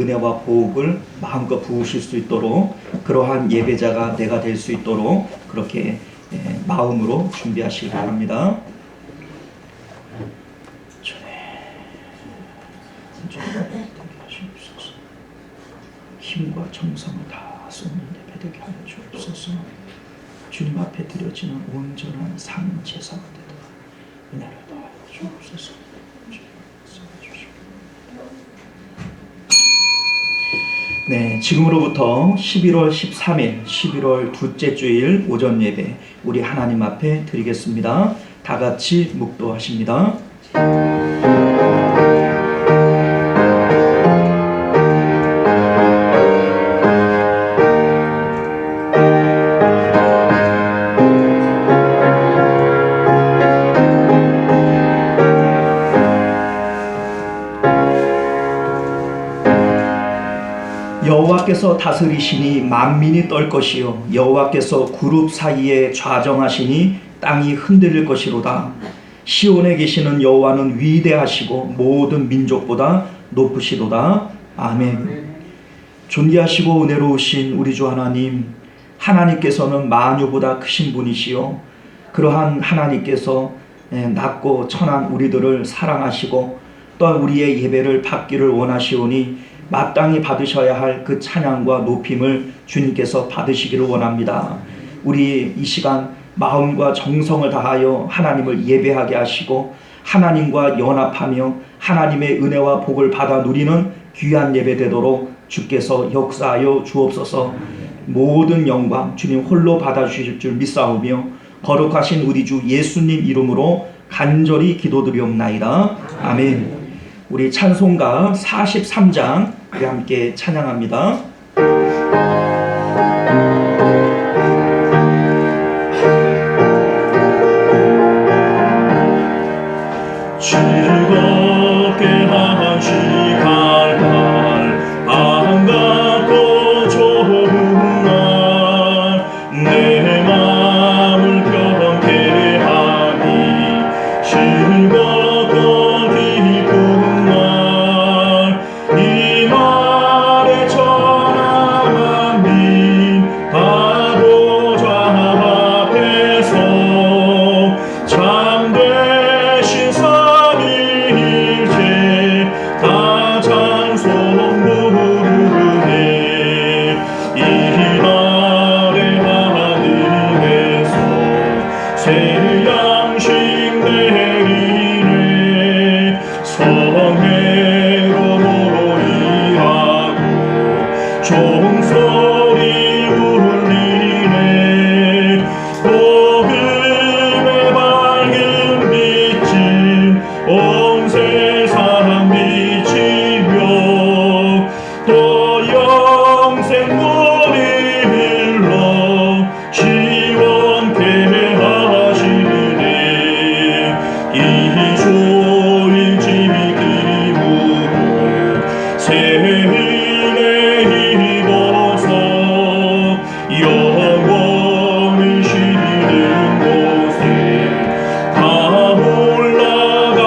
은혜와 보복을 마음껏 부으실 수 있도록 그러한 예배자가 내가 될 수 있도록 그렇게 마음으로 준비하시기 바랍니다. 힘과 정성을 다 쏟는 예배 되게 하여 주옵소서. 주님 앞에 드려지는 온전한 상 제사가 되도록 은혜를 더하여 주옵소서. 네, 지금으로부터 11월 13일 11월 둘째 주일 오전 예배 우리 하나님 앞에 드리겠습니다. 다 같이 묵도하십니다. 여호와께서 다스리시니 만민이 떨 것이요 여호와께서 그룹 사이에 좌정하시니 땅이 흔들릴 것이로다. 시온에 계시는 여호와는 위대하시고 모든 민족보다 높으시도다. 아멘. 존귀하시고 은혜로우신 우리 주 하나님, 하나님께서는 만유보다 크신 분이시요 그러한 하나님께서 낮고 천한 우리들을 사랑하시고 또 우리의 예배를 받기를 원하시오니 마땅히 받으셔야 할 그 찬양과 높임을 주님께서 받으시기를 원합니다. 우리 이 시간 마음과 정성을 다하여 하나님을 예배하게 하시고 하나님과 연합하며 하나님의 은혜와 복을 받아 누리는 귀한 예배 되도록 주께서 역사하여 주옵소서. 모든 영광 주님 홀로 받아주실 줄 믿사오며 거룩하신 우리 주 예수님 이름으로 간절히 기도드리옵나이다. 아멘. 우리 찬송가 43장 우리 함께 찬양합니다. 즐겁게 한 시간 반갑고 좋은 날 내 마음을 평케 하니 즐겁고 기쁜 날 이 날에 천하 만민 바보좌 앞에서 참되신 삼위일체 다 찬송 부르네. 이 날에 하늘에서 새 양식 내리네. 성회로 모이라고 종소리 울리네. 복음의 밝은 빛이 온 세상 비치며 또 영생문이 일러 시원케 하시네. 이 주일 지킴으로 새 은혜 입어서 영원히 쉬는 곳에 다 올라갑시다.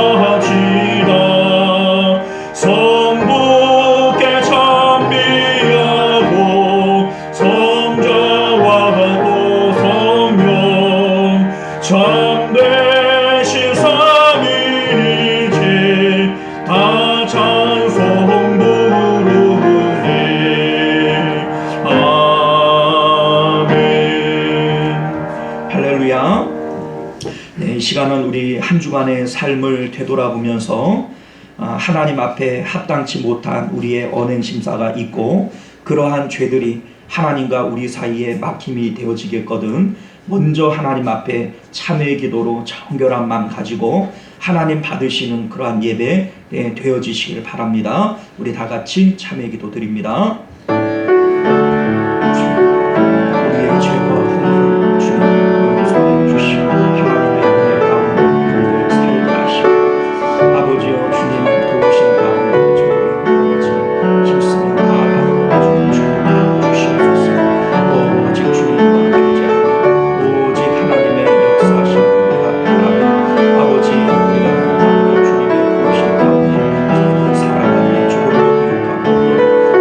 성부께 찬미하고 성자와도 성령 참되신 삼위일체 다 찬송 부르네. 아멘. 할렐루야. 네, 이 시간은 우리 한 주간의 삶을 되돌아보면서 하나님 앞에 합당치 못한 우리의 언행심사가 있고 그러한 죄들이 하나님과 우리 사이에 막힘이 되어지겠거든 먼저 하나님 앞에 참회의 기도로 정결한 마음 가지고 하나님 받으시는 그러한 예배 되어지시길 바랍니다. 우리 다 같이 참회의 기도 드립니다. 우리의 죄와 흠을 주님 용서해 주시고 하나님의 은혜 가운데 우리를 살게 하시고 아버지여 주님 도우신 가운데 저희를 힘쓰며 나아가는 주님 주님을 주시옵소서. 오직 주님과 교제하고 오직 하나님의 역사하심을 우리가 바라며 아버지 우리가 주님의 도우신 가운데 살아가는 주님의 교육하고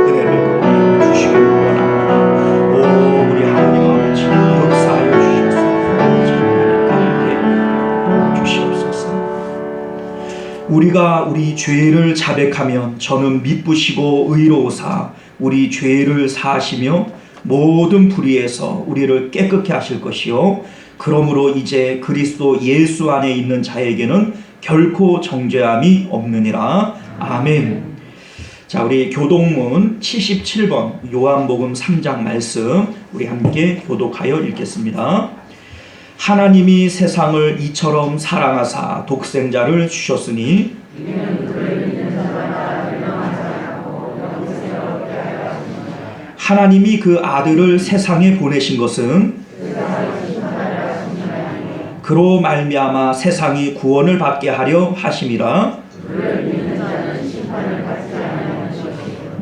우리가 우리 죄를 자백하면 저는 미쁘시고 의로우사 우리 죄를 사하시며 모든 불의에서 우리를 깨끗게 하실 것이요 그러므로 이제 그리스도 예수 안에 있는 자에게는 결코 정죄함이 없느니라. 아멘. 자, 우리 교동문 77번 요한복음 3장 말씀 우리 함께 교독하여 읽겠습니다. 하나님이 세상을 이처럼 사랑하사 독생자를 주셨으니 하나님이 그 아들을 세상에 보내신 것은 그로 말미암아 세상이 구원을 받게 하려 하심이라.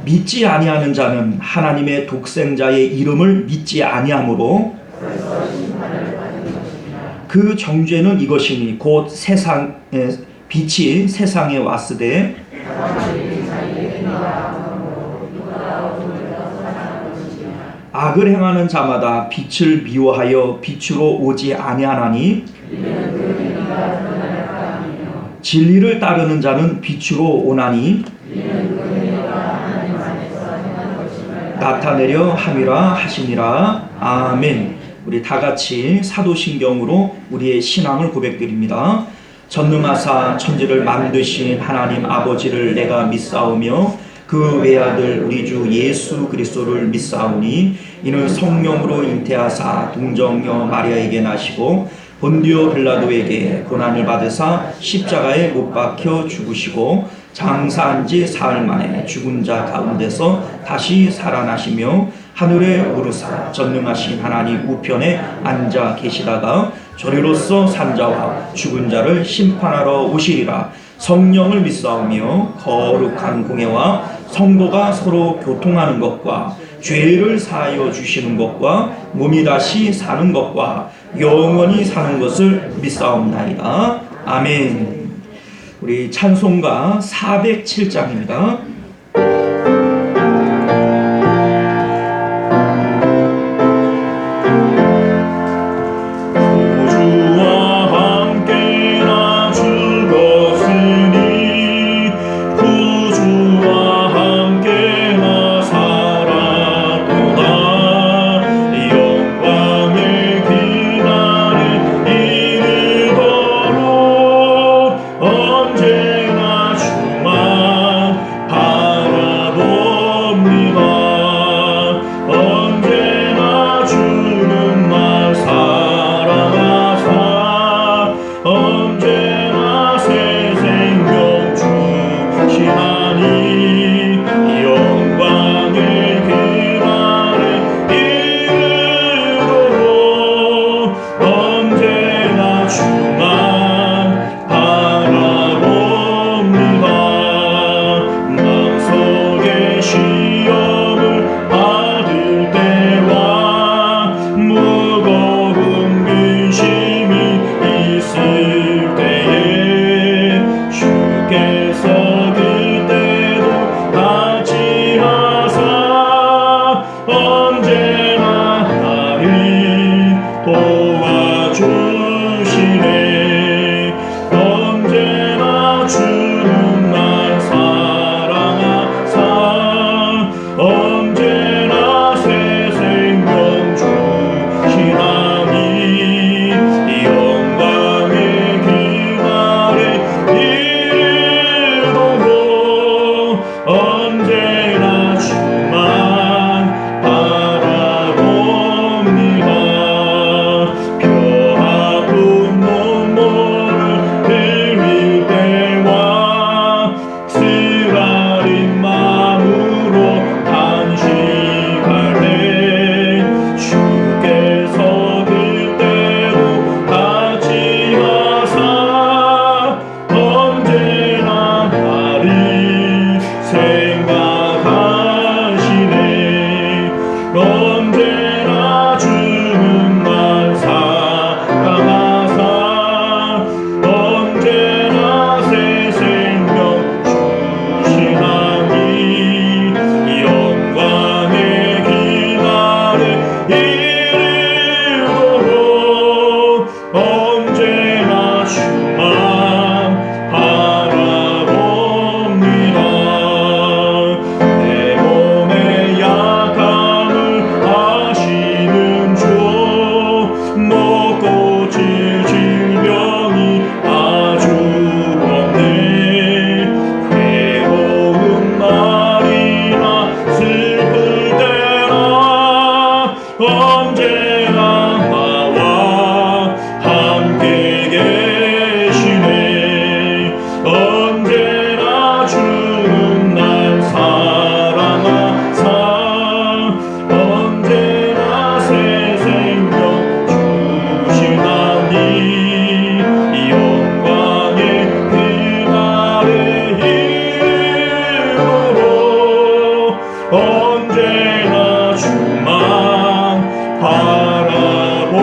믿지 아니하는 자는 하나님의 독생자의 이름을 믿지 아니하므로 그 정죄는 이것이니 곧 세상의 빛이 세상에 왔으되 악을 행하는 자마다 빛을 미워하여 빛으로 오지 아니하나니 진리를 따르는 자는 빛으로 오나니 나타내려 함이라 하시니라. 아멘. 우리 다 같이 사도신경으로 우리의 신앙을 고백드립니다. 전능하사 천지를 만드신 하나님 아버지를 내가 믿사오며 그 외아들 우리 주 예수 그리스도를 믿사오니 이는 성령으로 잉태하사 동정녀 마리아에게 나시고 본디오 빌라도에게 고난을 받으사 십자가에 못 박혀 죽으시고 장사한 지 사흘 만에 죽은 자 가운데서 다시 살아나시며 하늘에 오르사 전능하신 하나님 우편에 앉아 계시다가 저리로서 산자와 죽은 자를 심판하러 오시리라. 성령을 믿사오며 거룩한 공예와 성도가 서로 교통하는 것과 죄를 사하여 주시는 것과 몸이 다시 사는 것과 영원히 사는 것을 믿사옵나이다. 아멘. 우리 찬송가 407장입니다. 언제나 주만 바라 언제나 주만 바라봅니다.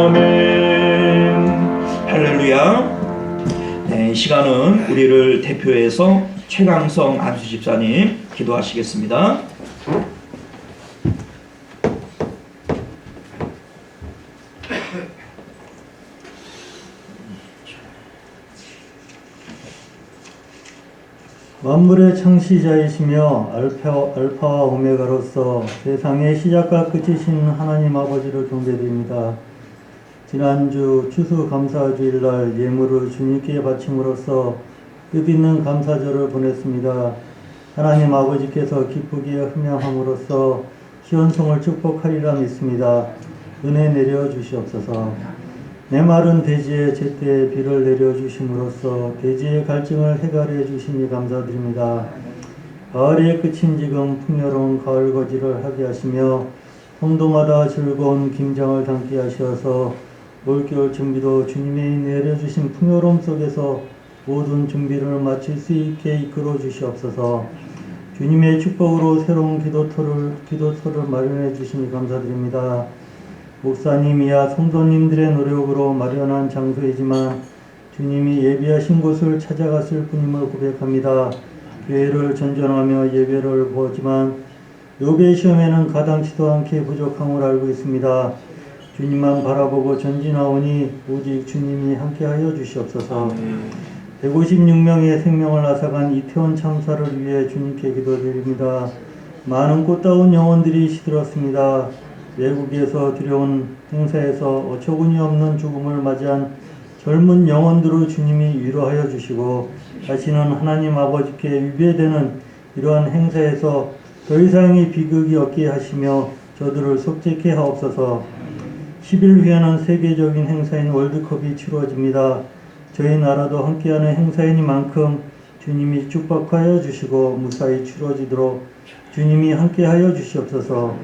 아멘. 할렐루야. 네, 이 시간은 우리를 대표해서 최강성 안수 집사님 기도하시겠습니다. 만물의 창시자이시며 알파와 오메가로서 세상의 시작과 끝이신 하나님 아버지를 경배드립니다. 지난주 추수감사주일날 예물을 주님께 바침으로써 뜻있는 감사절을 보냈습니다. 하나님 아버지께서 기쁘게 흠양함으로써 시온성을 축복하리라 믿습니다. 은혜 내려 주시옵소서. 메마른 대지에 제때 비를 내려주심으로써 대지의 갈증을 해결해 주시니 감사드립니다. 가을의 끝인 지금 풍요로운 가을 거지를 하게 하시며 성도마다 즐거운 김장을 담게 하셔서 올겨울 준비도 주님이 내려주신 풍요로움 속에서 모든 준비를 마칠 수 있게 이끌어 주시옵소서. 주님의 축복으로 새로운 기도터를 마련해 주시니 감사드립니다. 목사님이야 성도님들의 노력으로 마련한 장소이지만 주님이 예비하신 곳을 찾아갔을 뿐임을 고백합니다. 교회를 전전하며 예배를 보지만 욥의 시험에는 가당치도 않게 부족함을 알고 있습니다. 주님만 바라보고 전진하오니 오직 주님이 함께하여 주시옵소서. 156명의 생명을 앗아간 이태원 참사를 위해 주님께 기도드립니다. 많은 꽃다운 영혼들이 시들었습니다. 외국에서 들여온 행사에서 어처구니 없는 죽음을 맞이한 젊은 영혼들을 주님이 위로하여 주시고 다시는 하나님 아버지께 위배되는 이러한 행사에서 더 이상의 비극이 없게 하시며 저들을 속죄케 하옵소서. 10일 후에는 세계적인 행사인 월드컵이 치러집니다. 저희 나라도 함께하는 행사이니만큼 주님이 축복하여 주시고 무사히 치러지도록 주님이 함께하여 주시옵소서.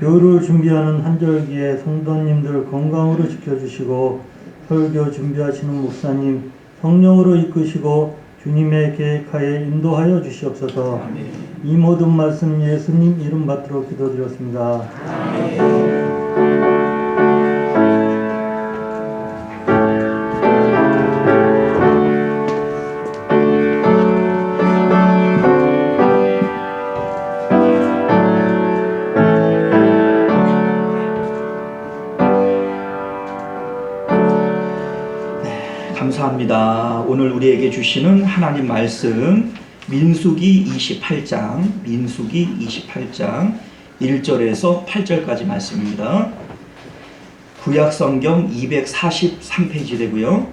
교회를 준비하는 한절기에 성도님들 건강으로 지켜주시고 설교 준비하시는 목사님 성령으로 이끄시고 주님의 계획하에 인도하여 주시옵소서. 이 모든 말씀 예수님 이름 받들어 기도드렸습니다. 감사합니다. 오늘 우리에게 주시는 하나님 말씀 민수기 28장 1절에서 8절까지 말씀입니다. 구약성경 243페이지 되고요.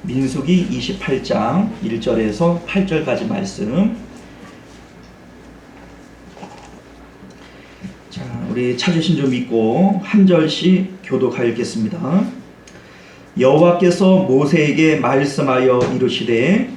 민수기 28장 1절에서 8절까지 말씀. 자, 우리 찾으신 줄 믿고 한 절씩 교독하여 읽겠습니다. 여호와께서 모세에게 말씀하여 이르시되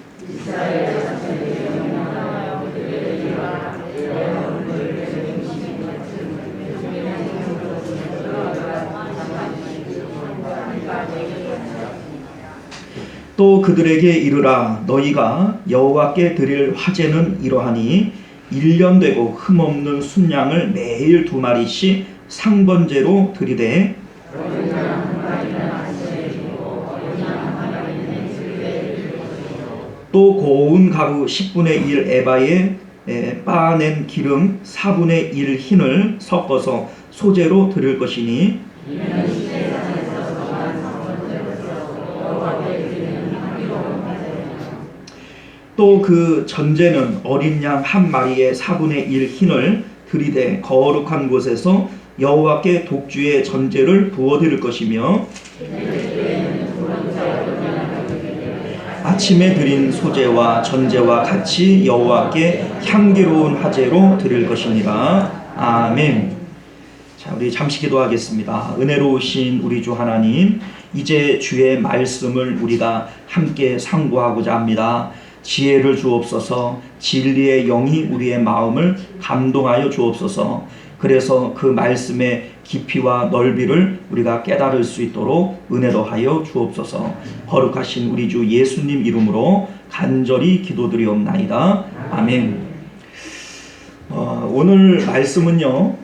또 그들에게 이르라. 너희가 여호와께 드릴 화제는 이러하니 1년 되고 흠없는 순양을 매일 2마리씩 상번제로 드리되 또 고운 가루 10분의 1 에바에 빻아낸 기름 4분의 1 흰을 섞어서 소제로 드릴 것이니 또 그 전제는 어린 양 한 마리에 4분의 1 흰을 들이대 거룩한 곳에서 여호와께 독주의 전제를 부어드릴 것이며 아침에 드린 소제와 전제와 같이 여호와께 향기로운 화제로 드릴 것이니라. 아멘. 자, 우리 잠시 기도하겠습니다. 은혜로우신 우리 주 하나님, 이제 주의 말씀을 우리가 함께 상고하고자 합니다. 지혜를 주옵소서. 진리의 영이 우리의 마음을 감동하여 주옵소서. 그래서 그 말씀의 깊이와 넓이를 우리가 깨달을 수 있도록 은혜로 하여 주옵소서. 거룩하신 우리 주 예수님 이름으로 간절히 기도드리옵나이다. 아멘. 오늘 말씀은요,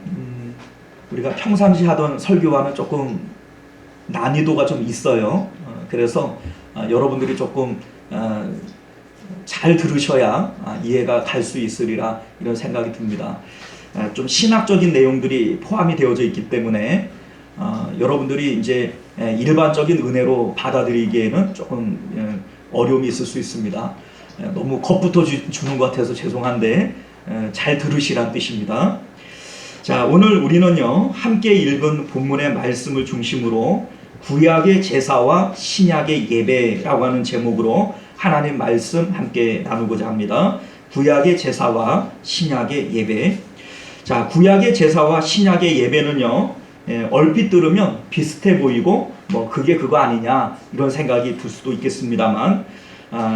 우리가 평상시 하던 설교와는 조금 난이도가 좀 있어요. 그래서 여러분들이 조금 잘 들으셔야 이해가 갈 수 있으리라 이런 생각이 듭니다. 좀 신학적인 내용들이 포함이 되어져 있기 때문에 여러분들이 이제 일반적인 은혜로 받아들이기에는 조금 어려움이 있을 수 있습니다. 너무 겁부터 주는 것 같아서 죄송한데 잘 들으시란 뜻입니다. 자, 오늘 우리는요, 함께 읽은 본문의 말씀을 중심으로 구약의 제사와 신약의 예배라고 하는 제목으로 하나님 말씀 함께 나누고자 합니다. 구약의 제사와 신약의 예배. 자, 구약의 제사와 신약의 예배는요, 얼핏 들으면 비슷해 보이고 뭐 그게 그거 아니냐 이런 생각이 들 수도 있겠습니다만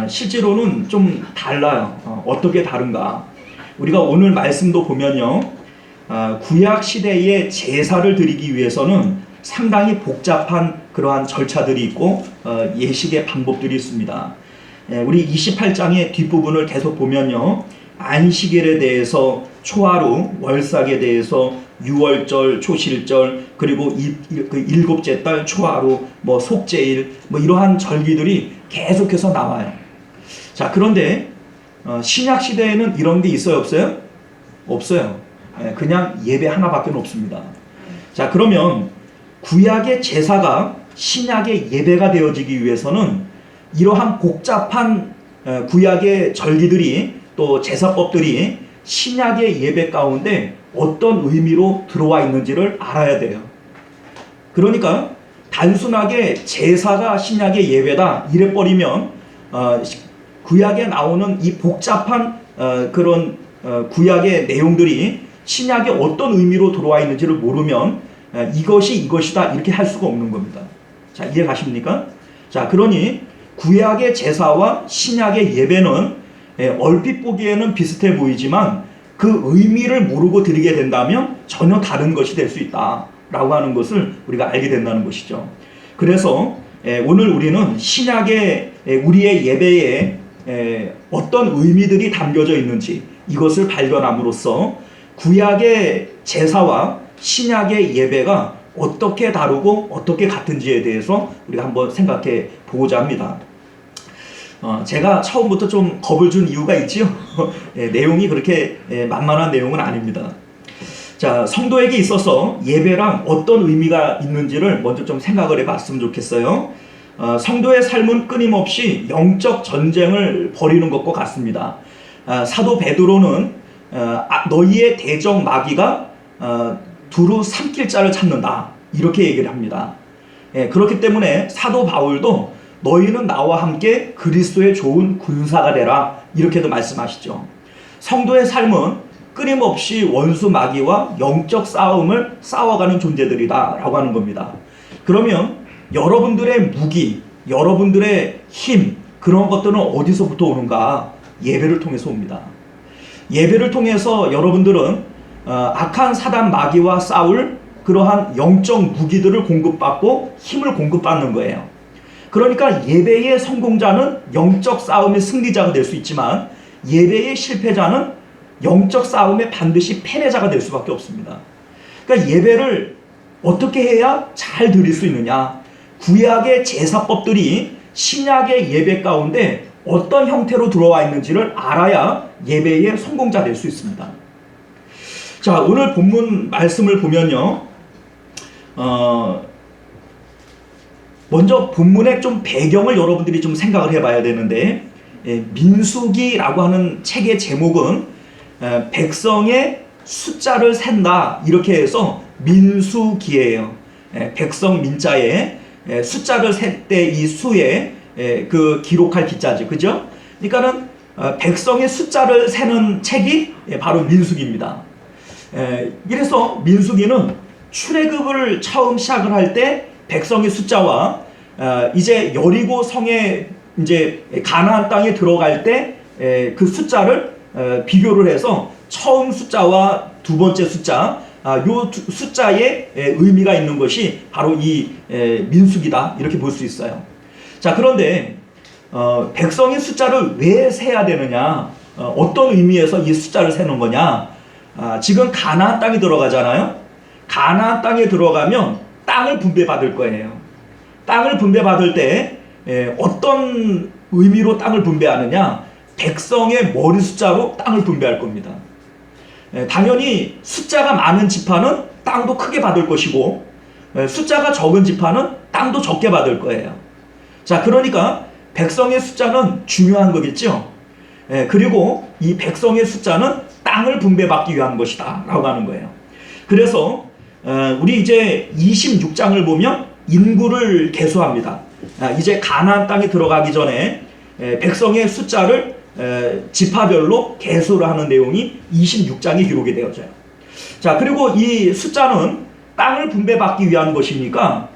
실제로는 좀 달라요. 어떻게 다른가? 우리가 오늘 말씀도 보면요, 구약 시대의 제사를 드리기 위해서는 상당히 복잡한 그러한 절차들이 있고 예식의 방법들이 있습니다. 우리 28장의 뒷부분을 계속 보면요, 안식일에 대해서, 초하루, 월삭에 대해서, 유월절, 초실절, 그리고 일곱째 달 초하루, 뭐 속죄일, 뭐 이러한 절기들이 계속해서 나와요. 자, 그런데 신약 시대에는 이런 게 있어요, 없어요? 없어요. 그냥 예배 하나밖에 없습니다. 자, 그러면 구약의 제사가 신약의 예배가 되어지기 위해서는 이러한 복잡한 구약의 절기들이 또 제사법들이 신약의 예배 가운데 어떤 의미로 들어와 있는지를 알아야 돼요. 그러니까 단순하게 제사가 신약의 예배다 이래버리면 구약에 나오는 이 복잡한 그런 구약의 내용들이 신약에 어떤 의미로 들어와 있는지를 모르면 이것이 이것이다 이렇게 할 수가 없는 겁니다. 자, 이해 가십니까? 자, 그러니 구약의 제사와 신약의 예배는 얼핏 보기에는 비슷해 보이지만 그 의미를 모르고 드리게 된다면 전혀 다른 것이 될 수 있다라고 하는 것을 우리가 알게 된다는 것이죠. 그래서 오늘 우리는 신약의 우리의 예배에 어떤 의미들이 담겨져 있는지 이것을 발견함으로써 구약의 제사와 신약의 예배가 어떻게 다르고 어떻게 같은지에 대해서 우리가 한번 생각해 보고자 합니다. 제가 처음부터 좀 겁을 준 이유가 있지요. 내용이 그렇게 만만한 내용은 아닙니다. 자, 성도에게 있어서 예배랑 어떤 의미가 있는지를 먼저 좀 생각을 해봤으면 좋겠어요. 성도의 삶은 끊임없이 영적 전쟁을 벌이는 것과 같습니다. 사도 베드로는 너희의 대적 마귀가 두루 삼킬 자를 찾는다 이렇게 얘기를 합니다. 그렇기 때문에 사도 바울도 너희는 나와 함께 그리스도의 좋은 군사가 되라 이렇게도 말씀하시죠. 성도의 삶은 끊임없이 원수 마귀와 영적 싸움을 싸워가는 존재들이다 라고 하는 겁니다. 그러면 여러분들의 무기, 여러분들의 힘 그런 것들은 어디서부터 오는가? 예배를 통해서 옵니다. 예배를 통해서 여러분들은 악한 사단 마귀와 싸울 그러한 영적 무기들을 공급받고 힘을 공급받는 거예요. 그러니까 예배의 성공자는 영적 싸움의 승리자가 될 수 있지만 예배의 실패자는 영적 싸움에 반드시 패배자가 될 수밖에 없습니다. 그러니까 예배를 어떻게 해야 잘 드릴 수 있느냐? 구약의 제사법들이 신약의 예배 가운데 어떤 형태로 들어와 있는지를 알아야 예배의 성공자 될 수 있습니다. 자, 오늘 본문 말씀을 보면요, 먼저 본문의 좀 배경을 여러분들이 좀 생각을 해봐야 되는데, 민수기라고 하는 책의 제목은 백성의 숫자를 센다 이렇게 해서 민수기예요. 백성 민자에 숫자를 셀 때 이 수에 그 기록할 기자지, 그죠? 그러니까는 백성의 숫자를 세는 책이 바로 민수기입니다. 이래서 민수기는 출애굽을 처음 시작을 할 때 백성의 숫자와 이제 여리고 성에 이제 가나안 땅에 들어갈 때 그 숫자를 비교를 해서 처음 숫자와 두 번째 숫자 요 숫자에 의미가 있는 것이 바로 이 민수기다 이렇게 볼 수 있어요. 자, 그런데 백성의 숫자를 왜 세야 되느냐? 어떤 의미에서 이 숫자를 세는 거냐? 지금 가나안 땅에 들어가잖아요. 가나안 땅에 들어가면 땅을 분배받을 거예요. 땅을 분배받을 때 어떤 의미로 땅을 분배하느냐? 백성의 머리 숫자로 땅을 분배할 겁니다. 당연히 숫자가 많은 지파는 땅도 크게 받을 것이고 숫자가 적은 지파는 땅도 적게 받을 거예요. 자, 그러니까 백성의 숫자는 중요한 거겠죠. 그리고 이 백성의 숫자는 땅을 분배받기 위한 것이다 라고 하는 거예요. 그래서 우리 이제 26장을 보면 인구를 계수합니다. 이제 가나안 땅에 들어가기 전에 백성의 숫자를 지파별로 계수를 하는 내용이 26장에 기록이 되어져요. 자, 그리고 이 숫자는 땅을 분배받기 위한 것이니까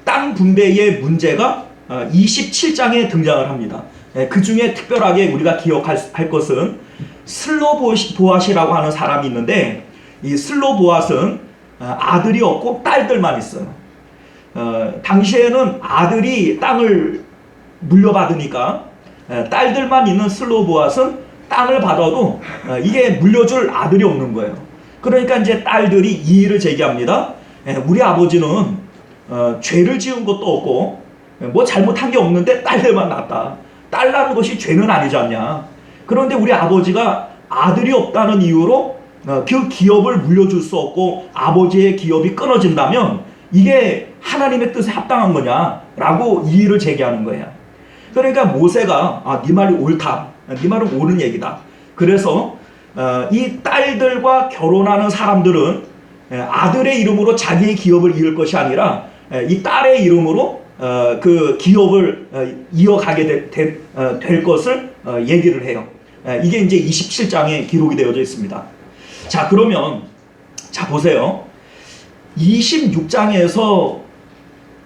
땅 분배의 문제가 27장에 등장을 합니다. 그 중에 특별하게 우리가 기억할 것은 슬로보앗이라고 하는 사람이 있는데, 이 슬로보앗은 아들이 없고 딸들만 있어요. 당시에는 아들이 땅을 물려받으니까 딸들만 있는 슬로보앗은 땅을 받아도 이게 물려줄 아들이 없는 거예요. 그러니까 이제 딸들이 이의를 제기합니다. 우리 아버지는 죄를 지은 것도 없고 뭐 잘못한 게 없는데 딸들만 낳았다. 딸 낳는 것이 죄는 아니지 않냐. 그런데 우리 아버지가 아들이 없다는 이유로 그 기업을 물려줄 수 없고 아버지의 기업이 끊어진다면 이게 하나님의 뜻에 합당한 거냐라고 이의를 제기하는 거예요. 그러니까 모세가 네 말이 옳다. 네 말은 옳은 얘기다. 그래서 이 딸들과 결혼하는 사람들은 아들의 이름으로 자기의 기업을 이을 것이 아니라 이 딸의 이름으로 그 기업을 이어가게 될 것을 얘기를 해요. 이게 이제 27장에 기록이 되어져 있습니다. 자, 그러면 자 보세요. 26장에서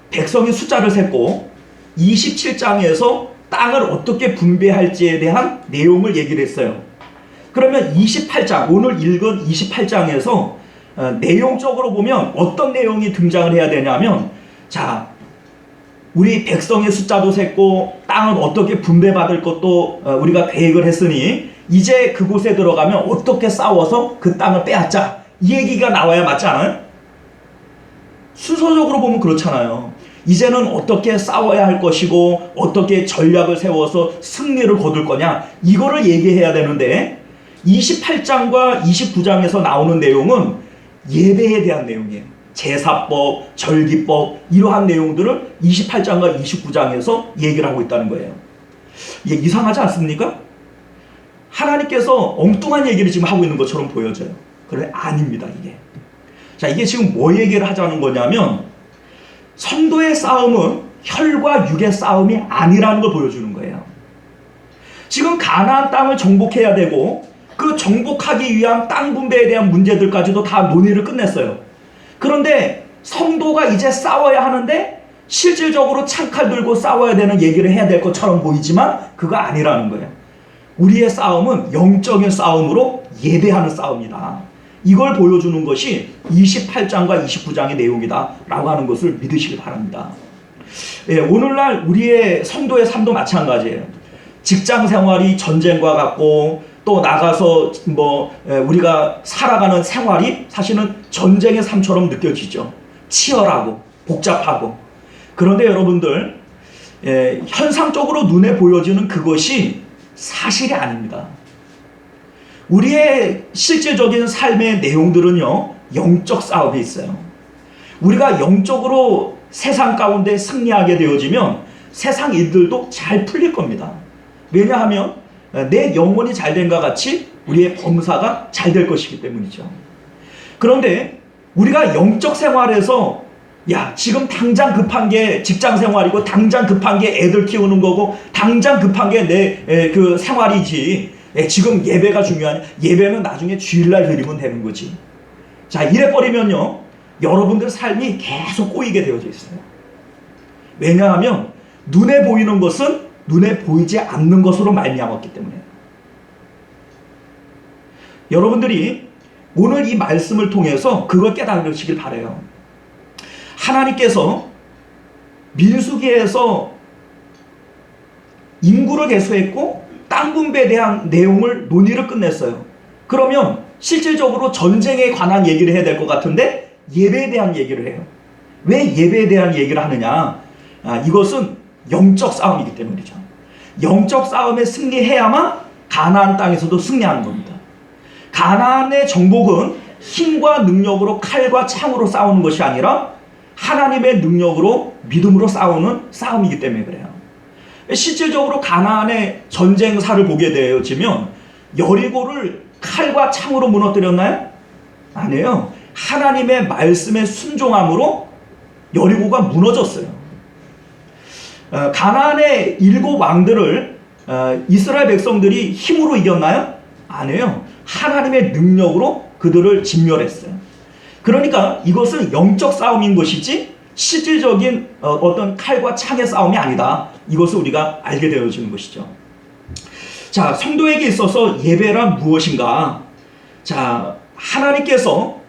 백성의 숫자를 셌고 27장에서 땅을 어떻게 분배할지에 대한 내용을 얘기를 했어요. 그러면 28장, 오늘 읽은 28장에서 내용적으로 보면 어떤 내용이 등장을 해야 되냐면, 자, 우리 백성의 숫자도 셌고 땅은 어떻게 분배받을 것도 우리가 계획을 했으니 이제 그곳에 들어가면 어떻게 싸워서 그 땅을 빼앗자, 이 얘기가 나와야 맞지 않아요? 순서적으로 보면 그렇잖아요. 이제는 어떻게 싸워야 할 것이고 어떻게 전략을 세워서 승리를 거둘 거냐, 이거를 얘기해야 되는데 28장과 29장에서 나오는 내용은 예배에 대한 내용이에요. 제사법, 절기법, 이러한 내용들을 28장과 29장에서 얘기를 하고 있다는 거예요. 이게 이상하지 않습니까? 하나님께서 엉뚱한 얘기를 지금 하고 있는 것처럼 보여져요. 그런데 아닙니다, 이게. 자, 이게 지금 뭐 얘기를 하자는 거냐면 성도의 싸움은 혈과 육의 싸움이 아니라는 걸 보여주는 거예요. 지금 가나안 땅을 정복해야 되고 그 정복하기 위한 땅 분배에 대한 문제들까지도 다 논의를 끝냈어요. 그런데 성도가 이제 싸워야 하는데 실질적으로 창칼 들고 싸워야 되는 얘기를 해야 될 것처럼 보이지만 그거 아니라는 거예요. 우리의 싸움은 영적인 싸움으로 예배하는 싸움이다. 이걸 보여주는 것이 28장과 29장의 내용이다 라고 하는 것을 믿으시기 바랍니다. 오늘날 우리의 성도의 삶도 마찬가지예요. 직장 생활이 전쟁과 같고 또 나가서 우리가 살아가는 생활이 사실은 전쟁의 삶처럼 느껴지죠. 치열하고 복잡하고. 그런데 여러분들, 현상적으로 눈에 보여지는 그것이 사실이 아닙니다. 우리의 실제적인 삶의 내용들은요, 영적 싸움이 있어요. 우리가 영적으로 세상 가운데 승리하게 되어지면 세상 일들도 잘 풀릴 겁니다. 왜냐하면 내 영혼이 잘 된 것 같이 우리의 범사가 잘 될 것이기 때문이죠. 그런데 우리가 영적 생활에서 지금 당장 급한 게 직장 생활이고 당장 급한 게 애들 키우는 거고 당장 급한 게 내 그 생활이지, 지금 예배가 중요하냐? 예배는 나중에 주일날 드리면 되는 거지. 자, 이래버리면요, 여러분들 삶이 계속 꼬이게 되어져 있어요. 왜냐하면 눈에 보이는 것은 눈에 보이지 않는 것으로 말미암았기 때문에. 여러분들이 오늘 이 말씀을 통해서 그걸 깨달으시길 바라요. 하나님께서 민수기에서 인구를 계수했고 땅 분배에 대한 내용을 논의를 끝냈어요. 그러면 실질적으로 전쟁에 관한 얘기를 해야 될 것 같은데 예배에 대한 얘기를 해요. 왜 예배에 대한 얘기를 하느냐? 이것은 영적 싸움이기 때문이죠. 영적 싸움에 승리해야만 가나안 땅에서도 승리하는 겁니다. 가나안의 정복은 힘과 능력으로 칼과 창으로 싸우는 것이 아니라 하나님의 능력으로 믿음으로 싸우는 싸움이기 때문에 그래요. 실질적으로 가나안의 전쟁사를 보게 되어지면 여리고를 칼과 창으로 무너뜨렸나요? 아니에요. 하나님의 말씀에 순종함으로 여리고가 무너졌어요. 가나안의 7 왕들을 이스라엘 백성들이 힘으로 이겼나요? 아니에요. 하나님의 능력으로 그들을 진멸했어요. 그러니까 이것은 영적 싸움인 것이지 실질적인 어떤 칼과 창의 싸움이 아니다. 이것을 우리가 알게 되어지는 것이죠. 자, 성도에게 있어서 예배란 무엇인가? 자, 하나님께서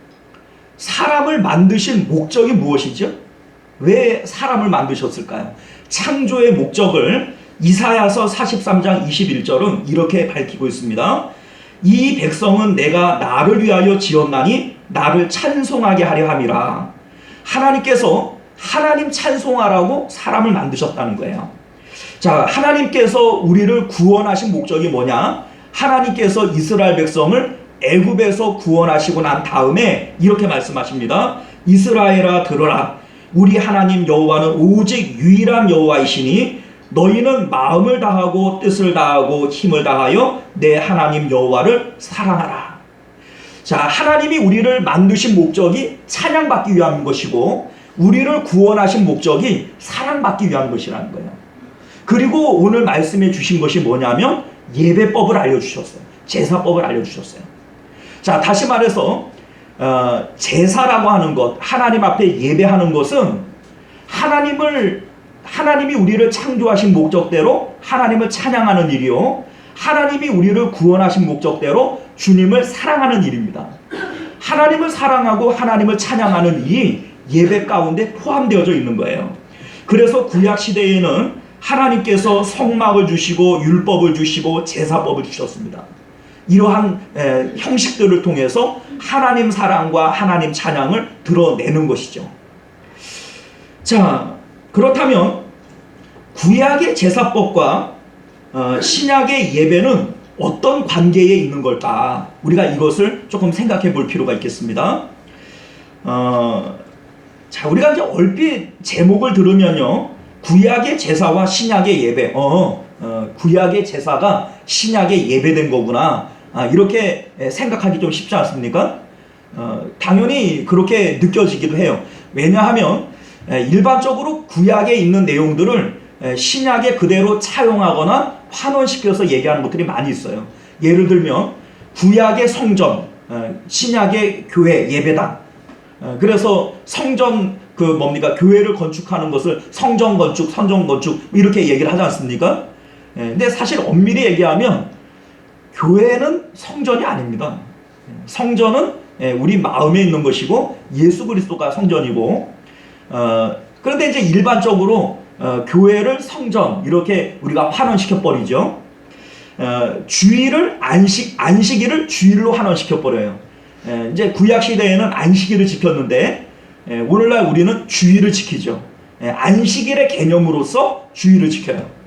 사람을 만드신 목적이 무엇이죠? 왜 사람을 만드셨을까요? 창조의 목적을 이사야서 43장 21절은 이렇게 밝히고 있습니다. 이 백성은 내가 나를 위하여 지었나니 나를 찬송하게 하려 함이라. 하나님께서 하나님 찬송하라고 사람을 만드셨다는 거예요. 자, 하나님께서 우리를 구원하신 목적이 뭐냐? 하나님께서 이스라엘 백성을 애굽에서 구원하시고 난 다음에 이렇게 말씀하십니다. 이스라엘아 들으라. 우리 하나님 여호와는 오직 유일한 여호와이시니 너희는 마음을 다하고 뜻을 다하고 힘을 다하여 내 하나님 여호와를 사랑하라. 자, 하나님이 우리를 만드신 목적이 찬양받기 위한 것이고 우리를 구원하신 목적이 사랑받기 위한 것이라는 거예요. 그리고 오늘 말씀해 주신 것이 뭐냐면 예배법을 알려주셨어요. 제사법을 알려주셨어요. 자, 다시 말해서 제사라고 하는 것, 하나님 앞에 예배하는 것은 하나님이 우리를 창조하신 목적대로 하나님을 찬양하는 일이요, 하나님이 우리를 구원하신 목적대로 주님을 사랑하는 일입니다. 하나님을 사랑하고 하나님을 찬양하는 이 예배 가운데 포함되어져 있는 거예요. 그래서 구약 시대에는 하나님께서 성막을 주시고 율법을 주시고 제사법을 주셨습니다. 이러한 형식들을 통해서 하나님 사랑과 하나님 찬양을 드러내는 것이죠. 자, 그렇다면 구약의 제사법과 신약의 예배는 어떤 관계에 있는 걸까? 우리가 이것을 조금 생각해 볼 필요가 있겠습니다. 자, 우리가 이제 얼핏 제목을 들으면요, 구약의 제사와 신약의 예배, 구약의 제사가 신약에 예배된 거구나, 이렇게 생각하기 좀 쉽지 않습니까? 당연히 그렇게 느껴지기도 해요. 왜냐하면 일반적으로 구약에 있는 내용들을 신약에 그대로 차용하거나 환원시켜서 얘기하는 것들이 많이 있어요. 예를 들면 구약의 성전, 신약의 교회, 예배당. 그래서 성전 교회를 건축하는 것을 성전 건축, 선전 건축 이렇게 얘기를 하지 않습니까? 근데 사실 엄밀히 얘기하면 교회는 성전이 아닙니다. 성전은 우리 마음에 있는 것이고 예수 그리스도가 성전이고, 그런데 이제 일반적으로 교회를 성전 이렇게 우리가 환원시켜 버리죠. 주일을 안식일을 주일로 환원시켜 버려요. 이제 구약 시대에는 안식일을 지켰는데 오늘날 우리는 주일을 지키죠. 안식일의 개념으로서 주일을 지켜요.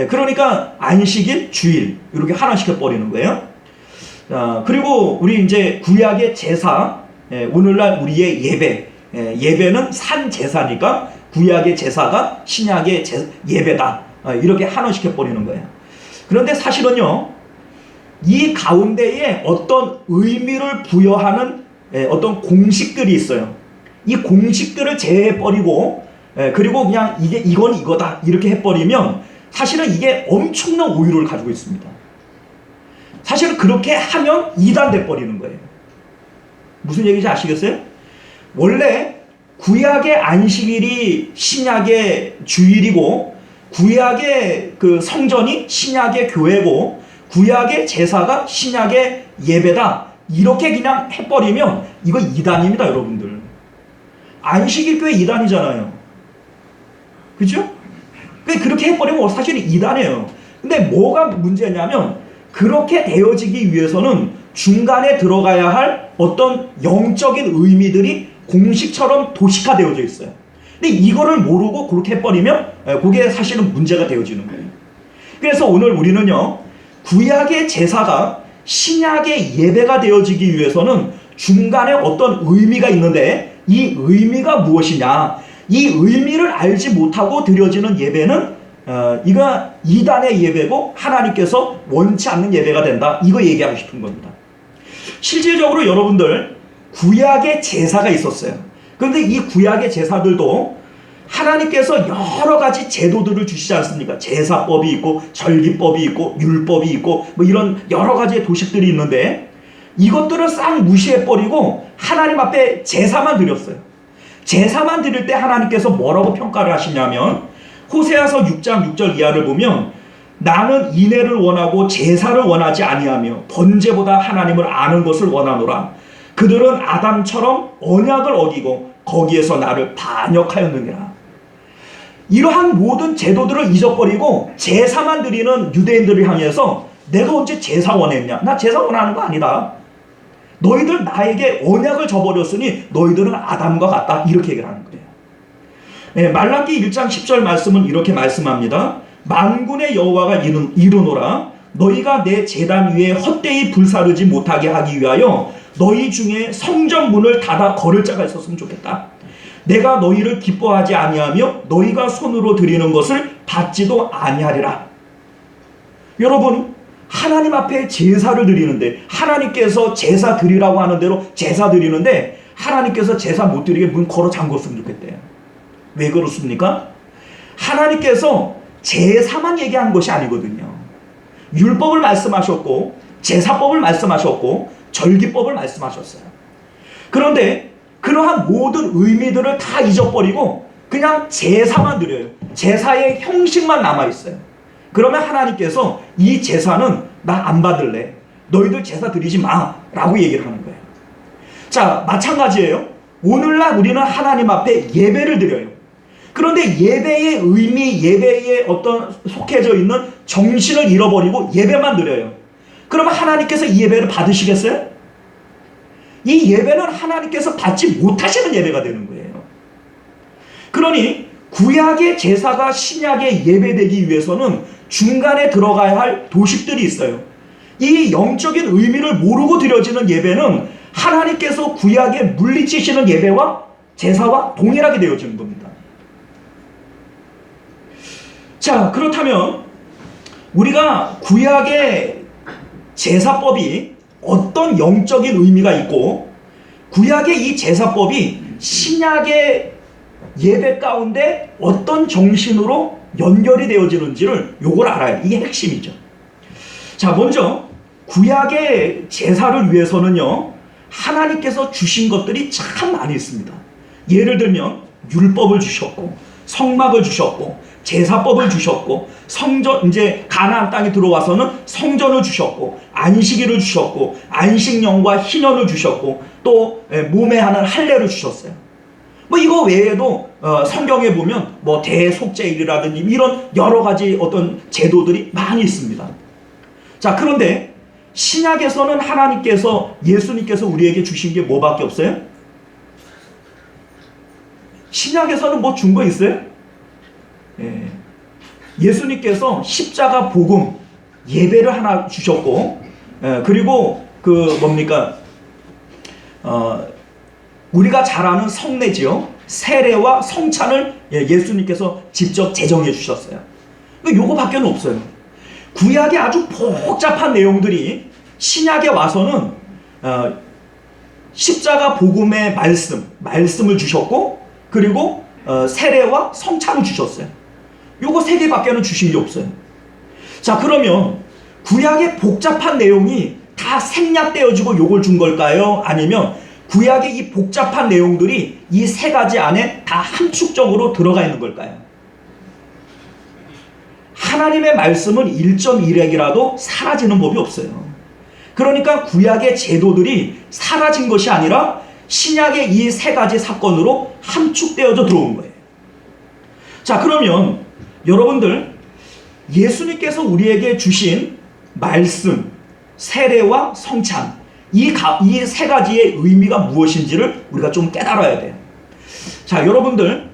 그러니까 안식일, 주일 이렇게 환원시켜 버리는 거예요. 그리고 우리 이제 구약의 제사, 오늘날 우리의 예배, 예배는 산 제사니까 구약의 제사가 신약의 예배다, 이렇게 환원시켜 버리는 거예요. 그런데 사실은요, 이 가운데에 어떤 의미를 부여하는 어떤 공식들이 있어요. 이 공식들을 제해버리고 그리고 그냥 이건 이거다 이렇게 해버리면 사실은 이게 엄청난 오류를 가지고 있습니다. 사실은 그렇게 하면 이단돼 버리는 거예요. 무슨 얘기인지 아시겠어요? 원래 구약의 안식일이 신약의 주일이고, 구약의 그 성전이 신약의 교회고, 구약의 제사가 신약의 예배다, 이렇게 그냥 해버리면 이거 이단입니다, 여러분들. 안식일교회 이단이잖아요. 그죠? 그렇게 해버리면 사실은 이단이에요. 근데 뭐가 문제냐면 그렇게 되어지기 위해서는 중간에 들어가야 할 어떤 영적인 의미들이 공식처럼 도식화되어져 있어요. 근데 이거를 모르고 그렇게 해버리면 그게 사실은 문제가 되어지는 거예요. 그래서 오늘 우리는요, 구약의 제사가 신약의 예배가 되어지기 위해서는 중간에 어떤 의미가 있는데 이 의미가 무엇이냐, 이 의미를 알지 못하고 드려지는 예배는 이거 이단의 예배고 하나님께서 원치 않는 예배가 된다, 이거 얘기하고 싶은 겁니다. 실질적으로 여러분들 구약의 제사가 있었어요. 그런데 이 구약의 제사들도 하나님께서 여러 가지 제도들을 주시지 않습니까? 제사법이 있고 절기법이 있고 율법이 있고 뭐 이런 여러 가지의 도식들이 있는데 이것들을 싹 무시해버리고 하나님 앞에 제사만 드렸어요. 제사만 드릴 때 하나님께서 뭐라고 평가를 하시냐면 호세아서 6장 6절 이하를 보면 나는 인애를 원하고 제사를 원하지 아니하며 번제보다 하나님을 아는 것을 원하노라. 그들은 아담처럼 언약을 어기고 거기에서 나를 반역하였느니라. 이러한 모든 제도들을 잊어버리고 제사만 드리는 유대인들을 향해서 내가 언제 제사 원했냐? 나 제사 원하는 거 아니다. 너희들 나에게 언약을 저버렸으니 너희들은 아담과 같다. 이렇게 얘기를 하는 거예요. 네, 말라기 1장 10절 말씀은 이렇게 말씀합니다. 만군의 여호와가 이르노라. 너희가 내 제단 위에 헛되이 불사르지 못하게 하기 위하여 너희 중에 성전 문을 닫아 걸을 자가 있었으면 좋겠다. 내가 너희를 기뻐하지 아니하며 너희가 손으로 드리는 것을 받지도 아니하리라. 여러분, 하나님 앞에 제사를 드리는데 하나님께서 제사 드리라고 하는 대로 제사 드리는데 하나님께서 제사 못 드리게 문 걸어 잠궜으면 좋겠대요. 왜 그렇습니까? 하나님께서 제사만 얘기한 것이 아니거든요. 율법을 말씀하셨고 제사법을 말씀하셨고 절기법을 말씀하셨어요. 그런데 그러한 모든 의미들을 다 잊어버리고 그냥 제사만 드려요. 제사의 형식만 남아있어요. 그러면 하나님께서 이 제사는 나 안 받을래, 너희들 제사 드리지 마 라고 얘기를 하는 거예요. 자, 마찬가지예요. 오늘날 우리는 하나님 앞에 예배를 드려요. 그런데 예배의 의미, 예배의 어떤 속해져 있는 정신을 잃어버리고 예배만 드려요. 그러면 하나님께서 이 예배를 받으시겠어요? 이 예배는 하나님께서 받지 못하시는 예배가 되는 거예요. 그러니 구약의 제사가 신약의 예배되기 위해서는 중간에 들어가야 할 도식들이 있어요. 이 영적인 의미를 모르고 드려지는 예배는 하나님께서 구약에 물리치시는 예배와 제사와 동일하게 되어지는 겁니다. 자, 그렇다면 우리가 구약의 제사법이 어떤 영적인 의미가 있고 구약의 이 제사법이 신약의 예배 가운데 어떤 정신으로 연결이 되어지는지를 요걸 알아야 돼. 이게 핵심이죠. 자, 먼저 구약의 제사를 위해서는요, 하나님께서 주신 것들이 참 많이 있습니다. 예를 들면 율법을 주셨고 성막을 주셨고 제사법을 주셨고 성전, 이제 가나안 땅에 들어와서는 성전을 주셨고 안식일을 주셨고 안식년과 희년을 주셨고 또 몸에 하는 할례를 주셨어요. 뭐 이거 외에도 성경에 보면 뭐 대속죄일이라든지 이런 여러 가지 어떤 제도들이 많이 있습니다. 자, 그런데 신약에서는 하나님께서, 예수님께서 우리에게 주신 게 뭐밖에 없어요? 신약에서는 뭐 준 거 있어요? 예. 예수님께서 십자가 복음 예배를 하나 주셨고, 그리고 그 뭡니까, 우리가 잘 아는 성례지요, 세례와 성찬을 예수님께서 직접 제정해 주셨어요. 요거밖에 없어요. 구약의 아주 복잡한 내용들이 신약에 와서는 십자가 복음의 말씀을 주셨고, 그리고 세례와 성찬을 주셨어요. 요거 세 개밖에는 주신 게 없어요. 자, 그러면 구약의 복잡한 내용이 다 생략되어지고 요걸 준 걸까요? 아니면 구약의 이 복잡한 내용들이 이 세 가지 안에 다 함축적으로 들어가 있는 걸까요? 하나님의 말씀은 1.1핵이라도 사라지는 법이 없어요. 그러니까 구약의 제도들이 사라진 것이 아니라 신약의 이 세 가지 사건으로 함축되어져 들어온 거예요. 자, 그러면 여러분들, 예수님께서 우리에게 주신 말씀, 세례와 성찬, 이 세 가지의 의미가 무엇인지를 우리가 좀 깨달아야 돼요. 자, 여러분들,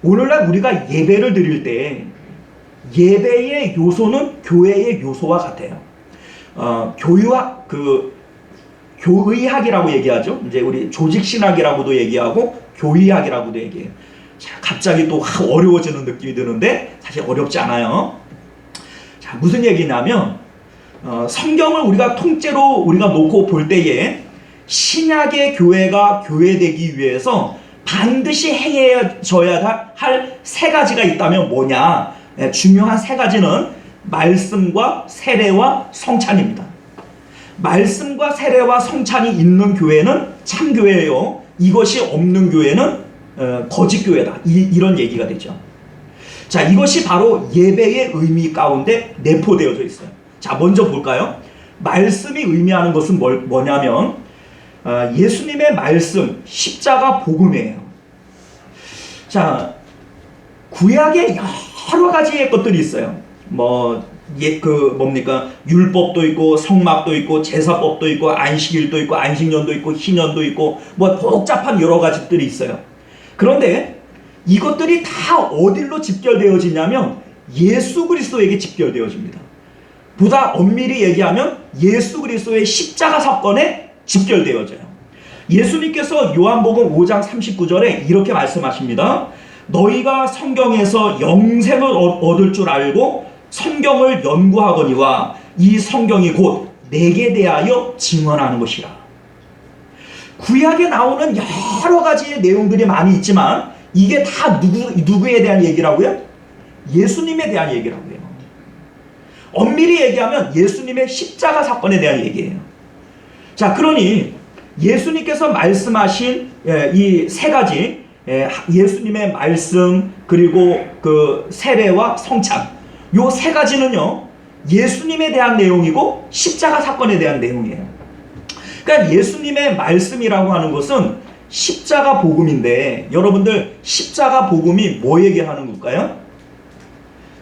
오늘날 우리가 예배를 드릴 때 예배의 요소는 교회의 요소와 같아요. 교의학이라고 얘기하죠. 이제 우리 조직신학이라고도 얘기하고 교의학이라고도 얘기해요. 자, 갑자기 또 어려워지는 느낌이 드는데 사실 어렵지 않아요. 자, 무슨 얘기냐면 성경을 우리가 통째로 우리가 놓고 볼 때에 신약의 교회가 교회되기 위해서 반드시 행해져야 할 세 가지가 있다면 뭐냐? 중요한 세 가지는 말씀과 세례와 성찬입니다. 말씀과 세례와 성찬이 있는 교회는 참교회예요. 이것이 없는 교회는 거짓교회다. 이런 얘기가 되죠. 자, 이것이 바로 예배의 의미 가운데 내포되어져 있어요. 자, 먼저 볼까요? 말씀이 의미하는 것은 뭐냐면 예수님의 말씀, 십자가 복음이에요. 자, 구약에 여러 가지의 것들이 있어요. 율법도 있고 성막도 있고 제사법도 있고 안식일도 있고 안식년도 있고 희년도 있고 복잡한 여러 가지들이 있어요. 그런데 이것들이 다 어디로 집결되어지냐면 예수 그리스도에게 집결되어집니다. 보다 엄밀히 얘기하면 예수 그리스도의 십자가 사건에 집결되어져요. 예수님께서 요한복음 5장 39절에 이렇게 말씀하십니다. 너희가 성경에서 영생을 얻을 줄 알고 성경을 연구하거니와 이 성경이 곧 내게 대하여 증언하는 것이라. 구약에 나오는 여러 가지의 내용들이 많이 있지만 이게 다 누구에 대한 얘기라고요? 예수님에 대한 얘기라고요. 엄밀히 얘기하면 예수님의 십자가 사건에 대한 얘기예요. 자, 그러니 예수님께서 말씀하신 이 세 가지, 예수님의 말씀 그리고 그 세례와 성찬, 요 세 가지는요 예수님에 대한 내용이고 십자가 사건에 대한 내용이에요. 그러니까 예수님의 말씀이라고 하는 것은 십자가 복음인데, 여러분들 십자가 복음이 뭐 얘기하는 걸까요?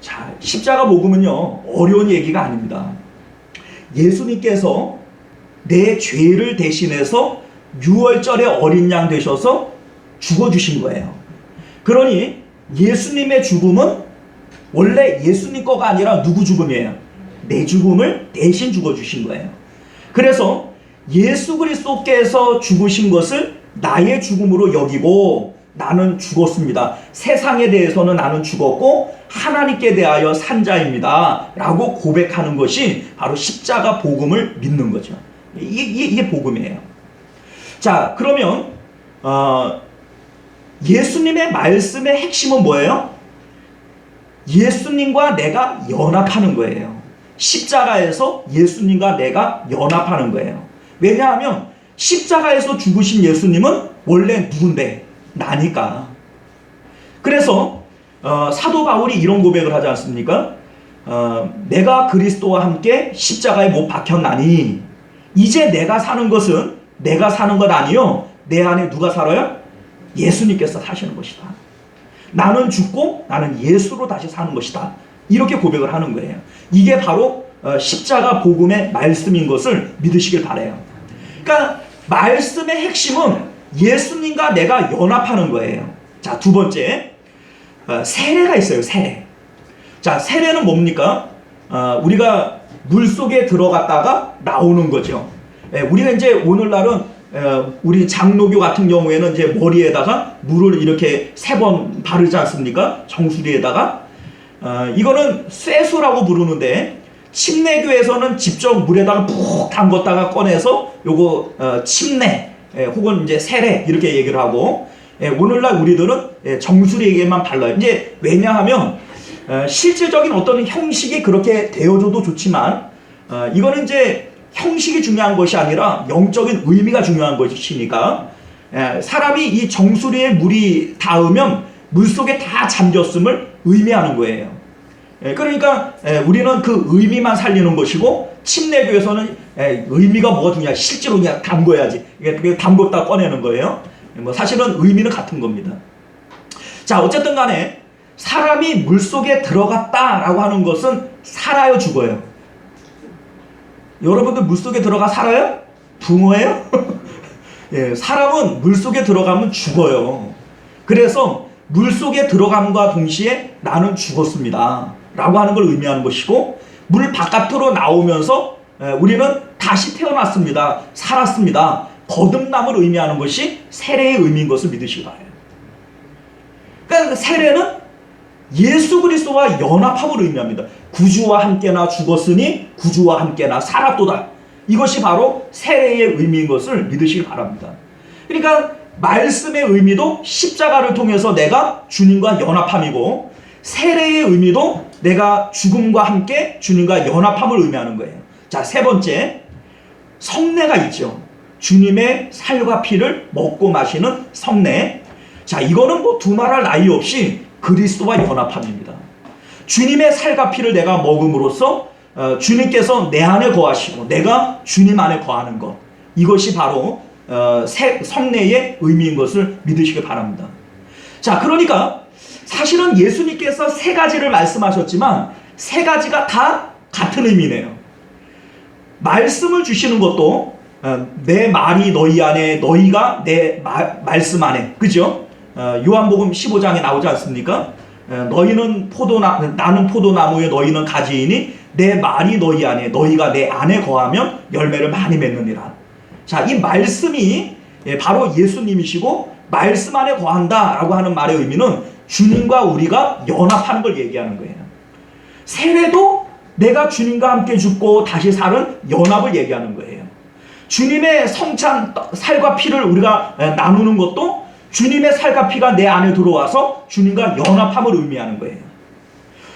자, 십자가 복음은요 어려운 얘기가 아닙니다. 예수님께서 내 죄를 대신해서 6월절에 어린 양 되셔서 죽어주신 거예요. 그러니 예수님의 죽음은 원래 예수님 거가 아니라 누구 죽음이에요? 내 죽음을 대신 죽어주신 거예요. 그래서 예수 그리스도께서 죽으신 것을 나의 죽음으로 여기고 나는 죽었습니다. 세상에 대해서는 나는 죽었고 하나님께 대하여 산 자입니다 라고 고백하는 것이 바로 십자가 복음을 믿는 거죠. 이게 복음이에요. 자, 그러면 예수님의 말씀의 핵심은 뭐예요? 예수님과 내가 연합하는 거예요. 십자가에서 예수님과 내가 연합하는 거예요. 왜냐하면 십자가에서 죽으신 예수님은 원래 누군데? 나니까. 그래서 사도 바울이 이런 고백을 하지 않습니까? 내가 그리스도와 함께 십자가에 못 박혔나니 이제 내가 사는 것은 내가 사는 것 아니요 내 안에 누가 살아요? 예수님께서 사시는 것이다. 나는 죽고 나는 예수로 다시 사는 것이다. 이렇게 고백을 하는 거예요. 이게 바로 십자가 복음의 말씀인 것을 믿으시길 바라요. 그러니까 말씀의 핵심은 예수님과 내가 연합하는 거예요. 자, 두 번째, 세례가 있어요. 세례. 자, 세례는 뭡니까? 우리가 물속에 들어갔다가 나오는 거죠. 우리가 이제 오늘날은 우리 장로교 같은 경우에는 이제 머리에다가 물을 이렇게 3번 바르지 않습니까? 정수리에다가. 이거는 쇠수라고 부르는데 침례교에서는 직접 물에다가 푹 담궜다가 꺼내서 요거 침례 혹은 이제 세례 이렇게 얘기를 하고, 오늘날 우리들은 정수리에게만 발라요. 이제 왜냐하면 실질적인 어떤 형식이 그렇게 되어줘도 좋지만 이거는 이제 형식이 중요한 것이 아니라 영적인 의미가 중요한 것이니까 사람이 이 정수리에 물이 닿으면 물속에 다 잠겼음을 의미하는 거예요. 그러니까 우리는 그 의미만 살리는 것이고 침례교에서는 의미가 뭐가 중요해? 실제로 그냥 담궈야지. 이게 담궜다 꺼내는 거예요. 뭐 사실은 의미는 같은 겁니다. 자, 어쨌든 간에 사람이 물속에 들어갔다라고 하는 것은 살아요, 죽어요? 여러분들 물속에 들어가 살아요? 붕어예요? 예, 사람은 물속에 들어가면 죽어요. 그래서 물속에 들어감과 동시에 나는 죽었습니다 라고 하는 걸 의미하는 것이고, 물 바깥으로 나오면서 우리는 다시 태어났습니다, 살았습니다, 거듭남을 의미하는 것이 세례의 의미인 것을 믿으시기 바라요. 그러니까 세례는 예수 그리스도와 연합함을 의미합니다. 구주와 함께 나 죽었으니 구주와 함께 나 살았도다. 이것이 바로 세례의 의미인 것을 믿으시기 바랍니다. 그러니까 말씀의 의미도 십자가를 통해서 내가 주님과 연합함이고, 세례의 의미도 내가 죽음과 함께 주님과 연합함을 의미하는 거예요. 자, 세 번째, 성례가 있죠. 주님의 살과 피를 먹고 마시는 성례. 자, 이거는 뭐 두말할 나위 없이 그리스도와 연합함입니다. 주님의 살과 피를 내가 먹음으로써 주님께서 내 안에 거하시고 내가 주님 안에 거하는 것, 이것이 바로 성례의 의미인 것을 믿으시기 바랍니다. 자, 그러니까 사실은 예수님께서 세 가지를 말씀하셨지만 세 가지가 다 같은 의미네요. 말씀을 주시는 것도 내 말이 너희 안에, 너희가 내 말씀 안에, 그죠? 요한복음 15장에 나오지 않습니까? 너희는 나는 포도나무에 너희는 가지이니 내 말이 너희 안에, 너희가 내 안에 거하면 열매를 많이 맺느니라. 자, 이 말씀이 바로 예수님이시고 말씀 안에 거한다라고 하는 말의 의미는 주님과 우리가 연합하는 걸 얘기하는 거예요. 세례도 내가 주님과 함께 죽고 다시 사는 연합을 얘기하는 거예요. 주님의 성찬 살과 피를 우리가 나누는 것도 주님의 살과 피가 내 안에 들어와서 주님과 연합함을 의미하는 거예요.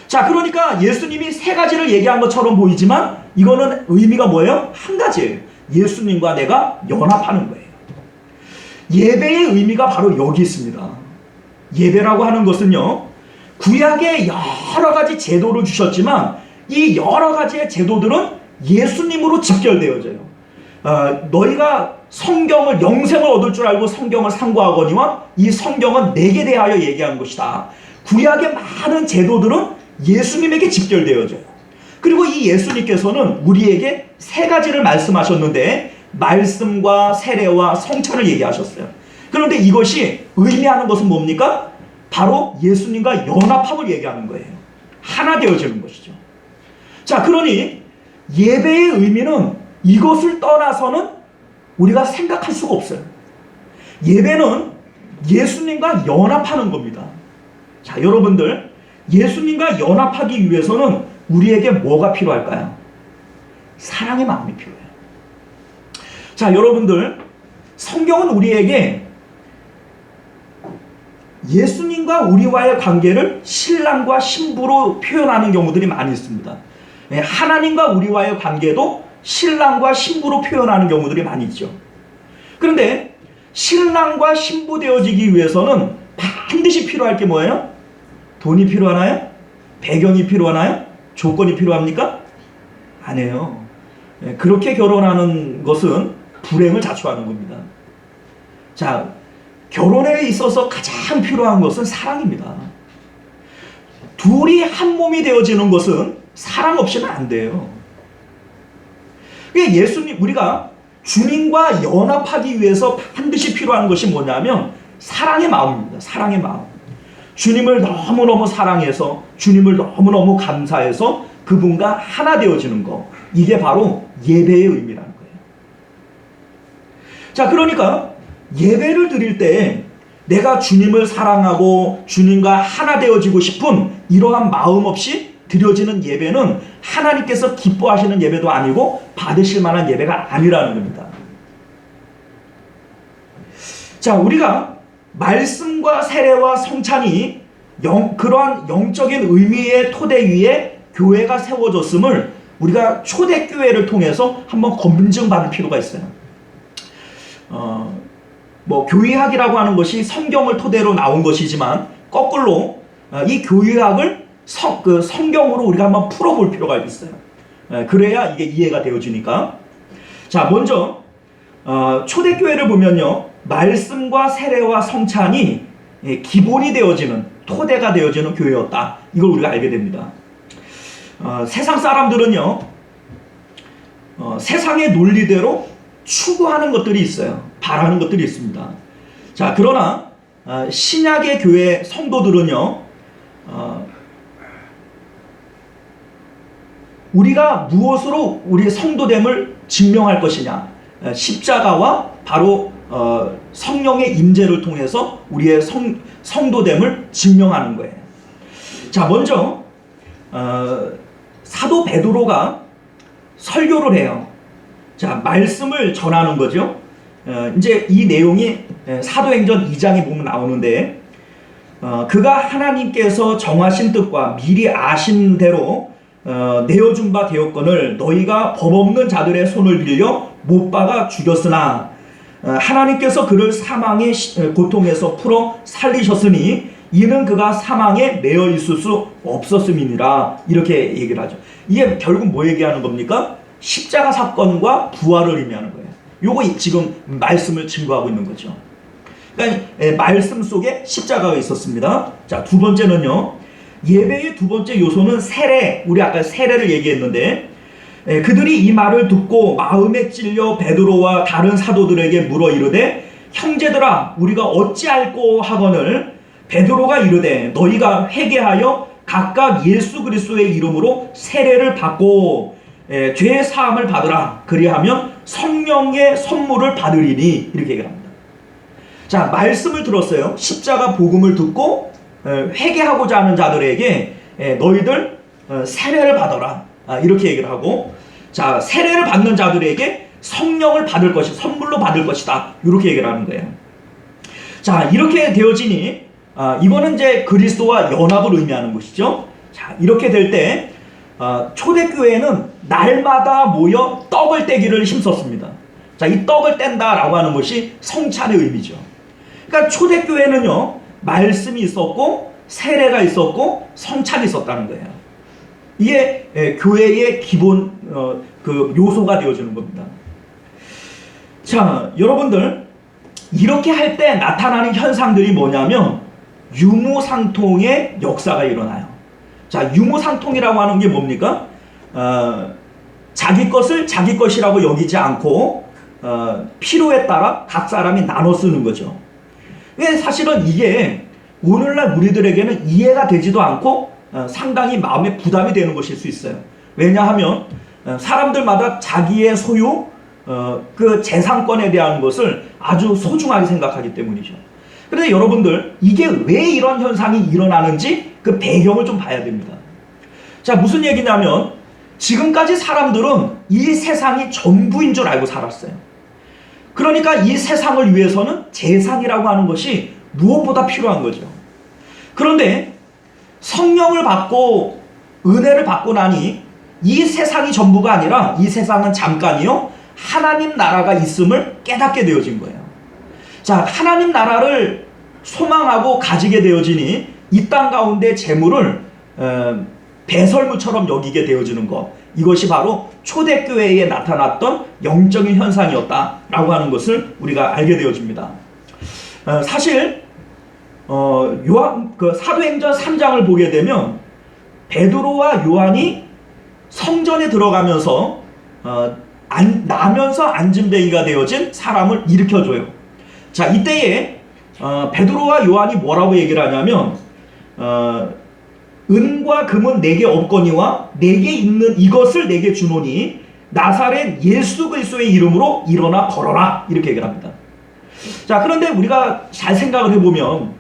자, 그러니까 예수님이 세 가지를 얘기한 것처럼 보이지만 이거는 의미가 뭐예요? 한 가지예요. 예수님과 내가 연합하는 거예요. 예배의 의미가 바로 여기 있습니다. 예배라고 하는 것은요, 구약에 여러 가지 제도를 주셨지만 이 여러 가지의 제도들은 예수님으로 직결되어져요. 너희가 성경을, 영생을 얻을 줄 알고 성경을 상고하거니와 이 성경은 내게 대하여 얘기한 것이다. 구약의 많은 제도들은 예수님에게 직결되어져요. 그리고 이 예수님께서는 우리에게 세 가지를 말씀하셨는데 말씀과 세례와 성찬을 얘기하셨어요. 그런데 이것이 의미하는 것은 뭡니까? 바로 예수님과 연합함을 얘기하는 거예요. 하나 되어지는 것이죠. 자, 그러니 예배의 의미는 이것을 떠나서는 우리가 생각할 수가 없어요. 예배는 예수님과 연합하는 겁니다. 자, 여러분들, 예수님과 연합하기 위해서는 우리에게 뭐가 필요할까요? 사랑의 마음이 필요해요. 자, 여러분들, 성경은 우리에게 예수님과 우리와의 관계를 신랑과 신부로 표현하는 경우들이 많이 있습니다. 하나님과 우리와의 관계도 신랑과 신부로 표현하는 경우들이 많이 있죠. 그런데 신랑과 신부 되어지기 위해서는 반드시 필요할 게 뭐예요? 돈이 필요하나요? 배경이 필요하나요? 조건이 필요합니까? 아니에요. 그렇게 결혼하는 것은 불행을 자초하는 겁니다. 자, 결혼에 있어서 가장 필요한 것은 사랑입니다. 둘이 한 몸이 되어지는 것은 사랑 없이는 안 돼요. 예수님, 우리가 주님과 연합하기 위해서 반드시 필요한 것이 뭐냐면 사랑의 마음입니다. 사랑의 마음. 주님을 너무너무 사랑해서, 주님을 너무너무 감사해서 그분과 하나 되어지는 것, 이게 바로 예배의 의미라는 거예요. 자, 그러니까 예배를 드릴 때 내가 주님을 사랑하고 주님과 하나 되어지고 싶은 이러한 마음 없이 드려지는 예배는 하나님께서 기뻐하시는 예배도 아니고 받으실 만한 예배가 아니라는 겁니다. 자, 우리가 말씀과 세례와 성찬이 그러한 영적인 의미의 토대 위에 교회가 세워졌음을 우리가 초대교회를 통해서 한번 검증받을 필요가 있어요. 교회학이라고 하는 것이 성경을 토대로 나온 것이지만 거꾸로 이 교회학을 성경으로 우리가 한번 풀어볼 필요가 있어요. 그래야 이게 이해가 되어지니까. 자, 먼저 초대교회를 보면요, 말씀과 세례와 성찬이 기본이 되어지는, 토대가 되어지는 교회였다. 이걸 우리가 알게 됩니다. 세상 사람들은요, 세상의 논리대로 추구하는 것들이 있어요. 바라는 것들이 있습니다. 자, 그러나 신약의 교회 성도들은요, 우리가 무엇으로 우리의 성도됨을 증명할 것이냐, 십자가와 바로 성령의 임재를 통해서 우리의 성도됨을 증명하는 거예요. 자, 먼저 사도 베드로가 설교를 해요. 자, 말씀을 전하는 거죠. 이제 이 내용이 사도행전 2장에 보면 나오는데, 그가 하나님께서 정하신 뜻과 미리 아신 대로 내어준 바 되었거늘 너희가 법 없는 자들의 손을 빌려 못 박아 죽였으나 하나님께서 그를 사망의 고통에서 풀어 살리셨으니 이는 그가 사망에 매여 있을 수 없었음이니라. 이렇게 얘기를 하죠. 이게 결국 뭐 얘기하는 겁니까? 십자가 사건과 부활을 의미하는 거예요. 요거 지금 말씀을 증거하고 있는 거죠. 그러니까 말씀 속에 십자가가 있었습니다. 자, 두 번째는요, 예배의 두 번째 요소는 세례. 우리 아까 세례를 얘기했는데, 그들이 이 말을 듣고 마음에 찔려 베드로와 다른 사도들에게 물어 이르되, 형제들아 우리가 어찌할꼬 하거늘 베드로가 이르되 너희가 회개하여 각각 예수 그리스도의 이름으로 세례를 받고 죄 사함을 받으라. 그리하면 성령의 선물을 받으리니. 이렇게 얘기합니다. 자, 말씀을 들었어요. 십자가 복음을 듣고 회개하고자 하는 자들에게 너희들 세례를 받아라. 이렇게 얘기를 하고, 자, 세례를 받는 자들에게 성령을 받을 것이, 선물로 받을 것이다. 이렇게 얘기를 하는 거예요. 자, 이렇게 되어지니 이거는 이제 그리스도와 연합을 의미하는 것이죠. 자, 이렇게 될 때 초대교회는 날마다 모여 떡을 떼기를 힘썼습니다. 자, 이 떡을 뗀다라고 하는 것이 성찬의 의미죠. 그러니까 초대교회는요, 말씀이 있었고 세례가 있었고 성찬이 있었다는 거예요. 이게 교회의 기본 그 요소가 되어주는 겁니다. 자, 여러분들, 이렇게 할 때 나타나는 현상들이 뭐냐면 유무상통의 역사가 일어나요. 자, 유무상통이라고 하는 게 뭡니까? 자기 것을 자기 것이라고 여기지 않고 필요에 따라 각 사람이 나눠 쓰는 거죠. 사실은 이게 오늘날 우리들에게는 이해가 되지도 않고 상당히 마음에 부담이 되는 것일 수 있어요. 왜냐하면 사람들마다 자기의 소유, 그 재산권에 대한 것을 아주 소중하게 생각하기 때문이죠. 그런데 여러분들, 이게 왜 이런 현상이 일어나는지 그 배경을 좀 봐야 됩니다. 자, 무슨 얘기냐면 지금까지 사람들은 이 세상이 전부인 줄 알고 살았어요. 그러니까 이 세상을 위해서는 재산이라고 하는 것이 무엇보다 필요한 거죠. 그런데 성령을 받고 은혜를 받고 나니 이 세상이 전부가 아니라 이 세상은 잠깐이요, 하나님 나라가 있음을 깨닫게 되어진 거예요. 자, 하나님 나라를 소망하고 가지게 되어지니 이 땅 가운데 재물을 배설물처럼 여기게 되어지는 것, 이것이 바로 초대교회에 나타났던 영적인 현상이었다라고 하는 것을 우리가 알게 되어집니다. 사실 사도행전 3장을 보게 되면 베드로와 요한이 성전에 들어가면서 나면서 안진뱅이가 되어진 사람을 일으켜줘요. 자, 이때에 베드로와 요한이 뭐라고 얘기를 하냐면 은과 금은 내게 없거니와 내게 있는 이것을 내게 주노니 나사렛 예수 그리스도의 이름으로 일어나 걸어라. 이렇게 얘기를 합니다. 자, 그런데 우리가 잘 생각을 해보면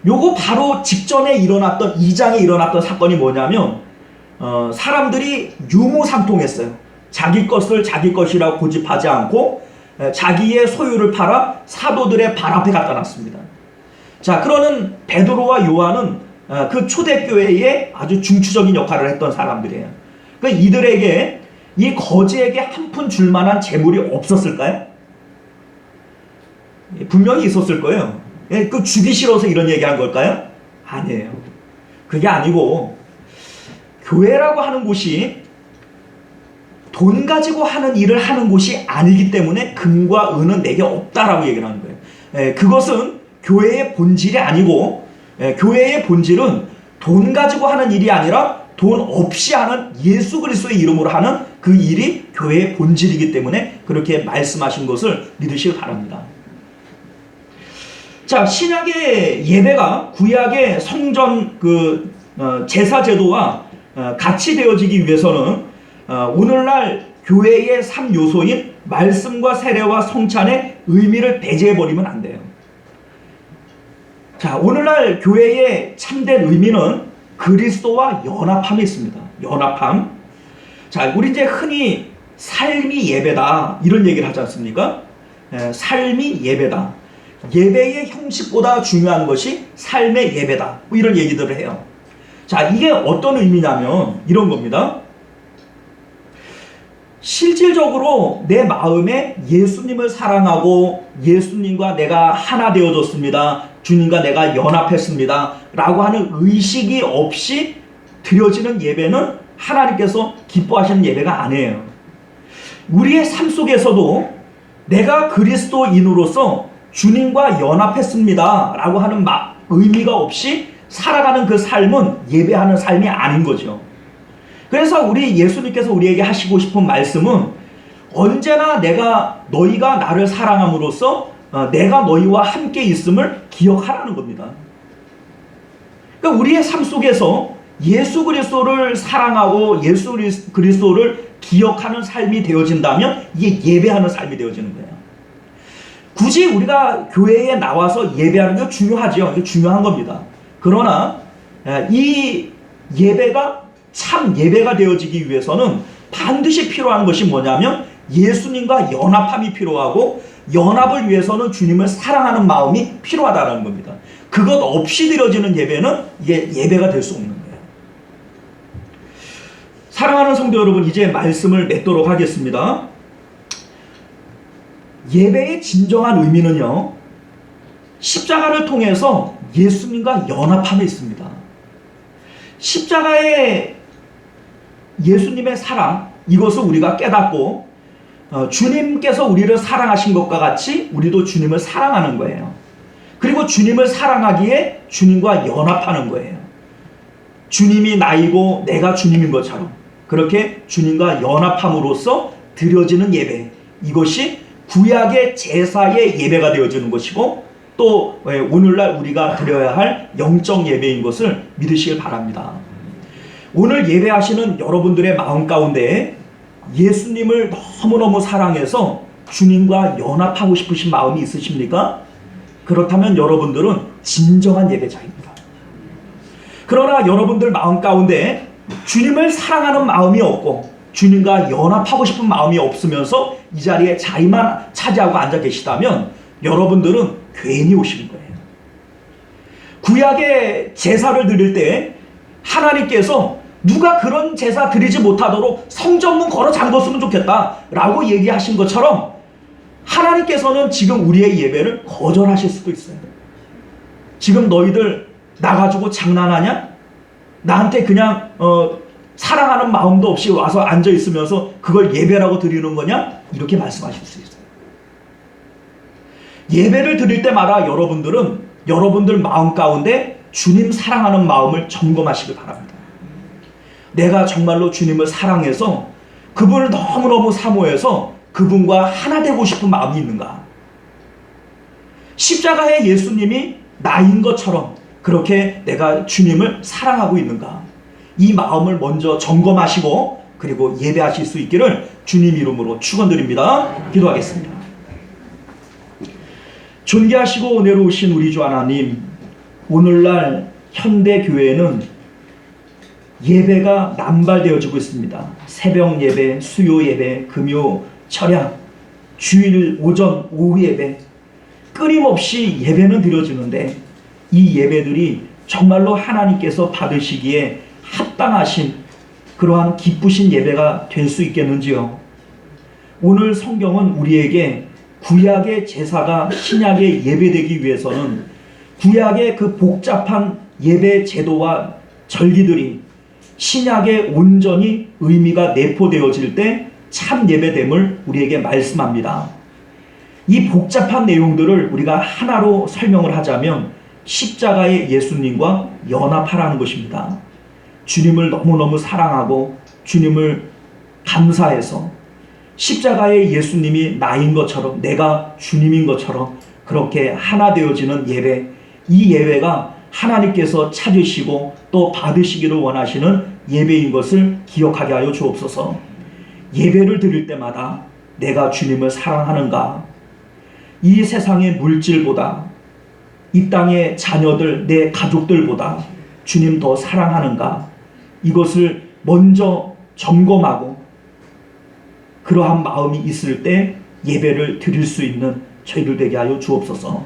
요거 바로 직전에 일어났던 2장에 일어났던 사건이 뭐냐면 사람들이 유무상통했어요. 자기 것을 자기 것이라고 고집하지 않고 자기의 소유를 팔아 사도들의 발 앞에 갖다 놨습니다. 자, 그러는 베드로와 요한은 그 초대교회에 아주 중추적인 역할을 했던 사람들이에요. 그러니까 이들에게, 이 거지에게 한 푼 줄 만한 재물이 없었을까요? 분명히 있었을 거예요. 그 주기 싫어서 이런 얘기한 걸까요? 아니에요. 그게 아니고, 교회라고 하는 곳이 돈 가지고 하는 일을 하는 곳이 아니기 때문에 금과 은은 내게 없다라고 얘기를 하는 거예요. 그것은 교회의 본질이 아니고, 교회의 본질은 돈 가지고 하는 일이 아니라 돈 없이 하는 예수 그리스도의 이름으로 하는 그 일이 교회의 본질이기 때문에 그렇게 말씀하신 것을 믿으시기 바랍니다. 자, 신약의 예배가 구약의 성전 제사 제도와 같이 되어지기 위해서는 오늘날 교회의 3요소인 말씀과 세례와 성찬의 의미를 배제해버리면 안 돼요. 자, 오늘날 교회의 참된 의미는 그리스도와 연합함이 있습니다. 연합함. 자, 우리 이제 흔히 삶이 예배다 이런 얘기를 하지 않습니까? 삶이 예배다. 예배의 형식보다 중요한 것이 삶의 예배다. 뭐 이런 얘기들을 해요. 자, 이게 어떤 의미냐면 이런 겁니다. 실질적으로 내 마음에 예수님을 사랑하고 예수님과 내가 하나 되어졌습니다. 주님과 내가 연합했습니다. 라고 하는 의식이 없이 드려지는 예배는 하나님께서 기뻐하시는 예배가 아니에요. 우리의 삶 속에서도 내가 그리스도인으로서 주님과 연합했습니다. 라고 하는 의미가 없이 살아가는 그 삶은 예배하는 삶이 아닌 거죠. 그래서 우리 예수님께서 우리에게 하시고 싶은 말씀은 언제나 너희가 나를 사랑함으로써 내가 너희와 함께 있음을 기억하라는 겁니다. 그러니까 우리의 삶 속에서 예수 그리스도를 사랑하고 예수 그리스도를 기억하는 삶이 되어진다면 이게 예배하는 삶이 되어지는 거예요. 굳이 우리가 교회에 나와서 예배하는 게 중요하죠. 이게 중요한 겁니다. 그러나 이 예배가 참 예배가 되어지기 위해서는 반드시 필요한 것이 뭐냐면 예수님과 연합함이 필요하고 연합을 위해서는 주님을 사랑하는 마음이 필요하다는 겁니다. 그것 없이 드려지는 예배는 이게 예배가 될 수 없는 거예요. 사랑하는 성도 여러분, 이제 말씀을 맺도록 하겠습니다. 예배의 진정한 의미는요, 십자가를 통해서 예수님과 연합함에 있습니다. 십자가의 예수님의 사랑, 이것을 우리가 깨닫고 주님께서 우리를 사랑하신 것과 같이 우리도 주님을 사랑하는 거예요. 그리고 주님을 사랑하기에 주님과 연합하는 거예요. 주님이 나이고 내가 주님인 것처럼 그렇게 주님과 연합함으로써 드려지는 예배, 이것이 구약의 제사의 예배가 되어지는 것이고 또 오늘날 우리가 드려야 할 영적 예배인 것을 믿으시길 바랍니다. 오늘 예배하시는 여러분들의 마음 가운데 예수님을 너무너무 사랑해서 주님과 연합하고 싶으신 마음이 있으십니까? 그렇다면 여러분들은 진정한 예배자입니다. 그러나 여러분들 마음 가운데 주님을 사랑하는 마음이 없고 주님과 연합하고 싶은 마음이 없으면서 이 자리에 자리만 차지하고 앉아 계시다면 여러분들은 괜히 오시는 거예요. 구약의 제사를 드릴 때 하나님께서 누가 그런 제사 드리지 못하도록 성전문 걸어 잠궜으면 좋겠다 라고 얘기하신 것처럼 하나님께서는 지금 우리의 예배를 거절하실 수도 있어요. 지금 너희들 나가지고 장난하냐? 나한테 그냥 사랑하는 마음도 없이 와서 앉아 있으면서 그걸 예배라고 드리는 거냐? 이렇게 말씀하실 수 있어요. 예배를 드릴 때마다 여러분들은 여러분들 마음 가운데 주님 사랑하는 마음을 점검하시길 바랍니다. 내가 정말로 주님을 사랑해서 그분을 너무너무 사모해서 그분과 하나 되고 싶은 마음이 있는가? 십자가의 예수님이 나인 것처럼 그렇게 내가 주님을 사랑하고 있는가? 이 마음을 먼저 점검하시고 그리고 예배하실 수 있기를 주님 이름으로 축원드립니다. 기도하겠습니다. 존귀하시고 은혜로우신 우리 주 하나님, 오늘날 현대교회는 예배가 남발되어지고 있습니다. 새벽 예배, 수요 예배, 금요, 철야, 주일 오전, 오후 예배, 끊임없이 예배는 드려지는데 이 예배들이 정말로 하나님께서 받으시기에 합당하신 그러한 기쁘신 예배가 될 수 있겠는지요? 오늘 성경은 우리에게 구약의 제사가 신약의 예배되기 위해서는 구약의 그 복잡한 예배 제도와 절기들이 신약에 온전히 의미가 내포되어질 때 참 예배됨을 우리에게 말씀합니다. 이 복잡한 내용들을 우리가 하나로 설명을 하자면 십자가의 예수님과 연합하라는 것입니다. 주님을 너무너무 사랑하고 주님을 감사해서 십자가의 예수님이 나인 것처럼 내가 주님인 것처럼 그렇게 하나 되어지는 예배, 이 예배가 하나님께서 찾으시고 또 받으시기를 원하시는 예배인 것을 기억하게 하여 주옵소서. 예배를 드릴 때마다 내가 주님을 사랑하는가, 이 세상의 물질보다 이 땅의 자녀들, 내 가족들보다 주님 더 사랑하는가, 이것을 먼저 점검하고 그러한 마음이 있을 때 예배를 드릴 수 있는 저희들 되게 하여 주옵소서.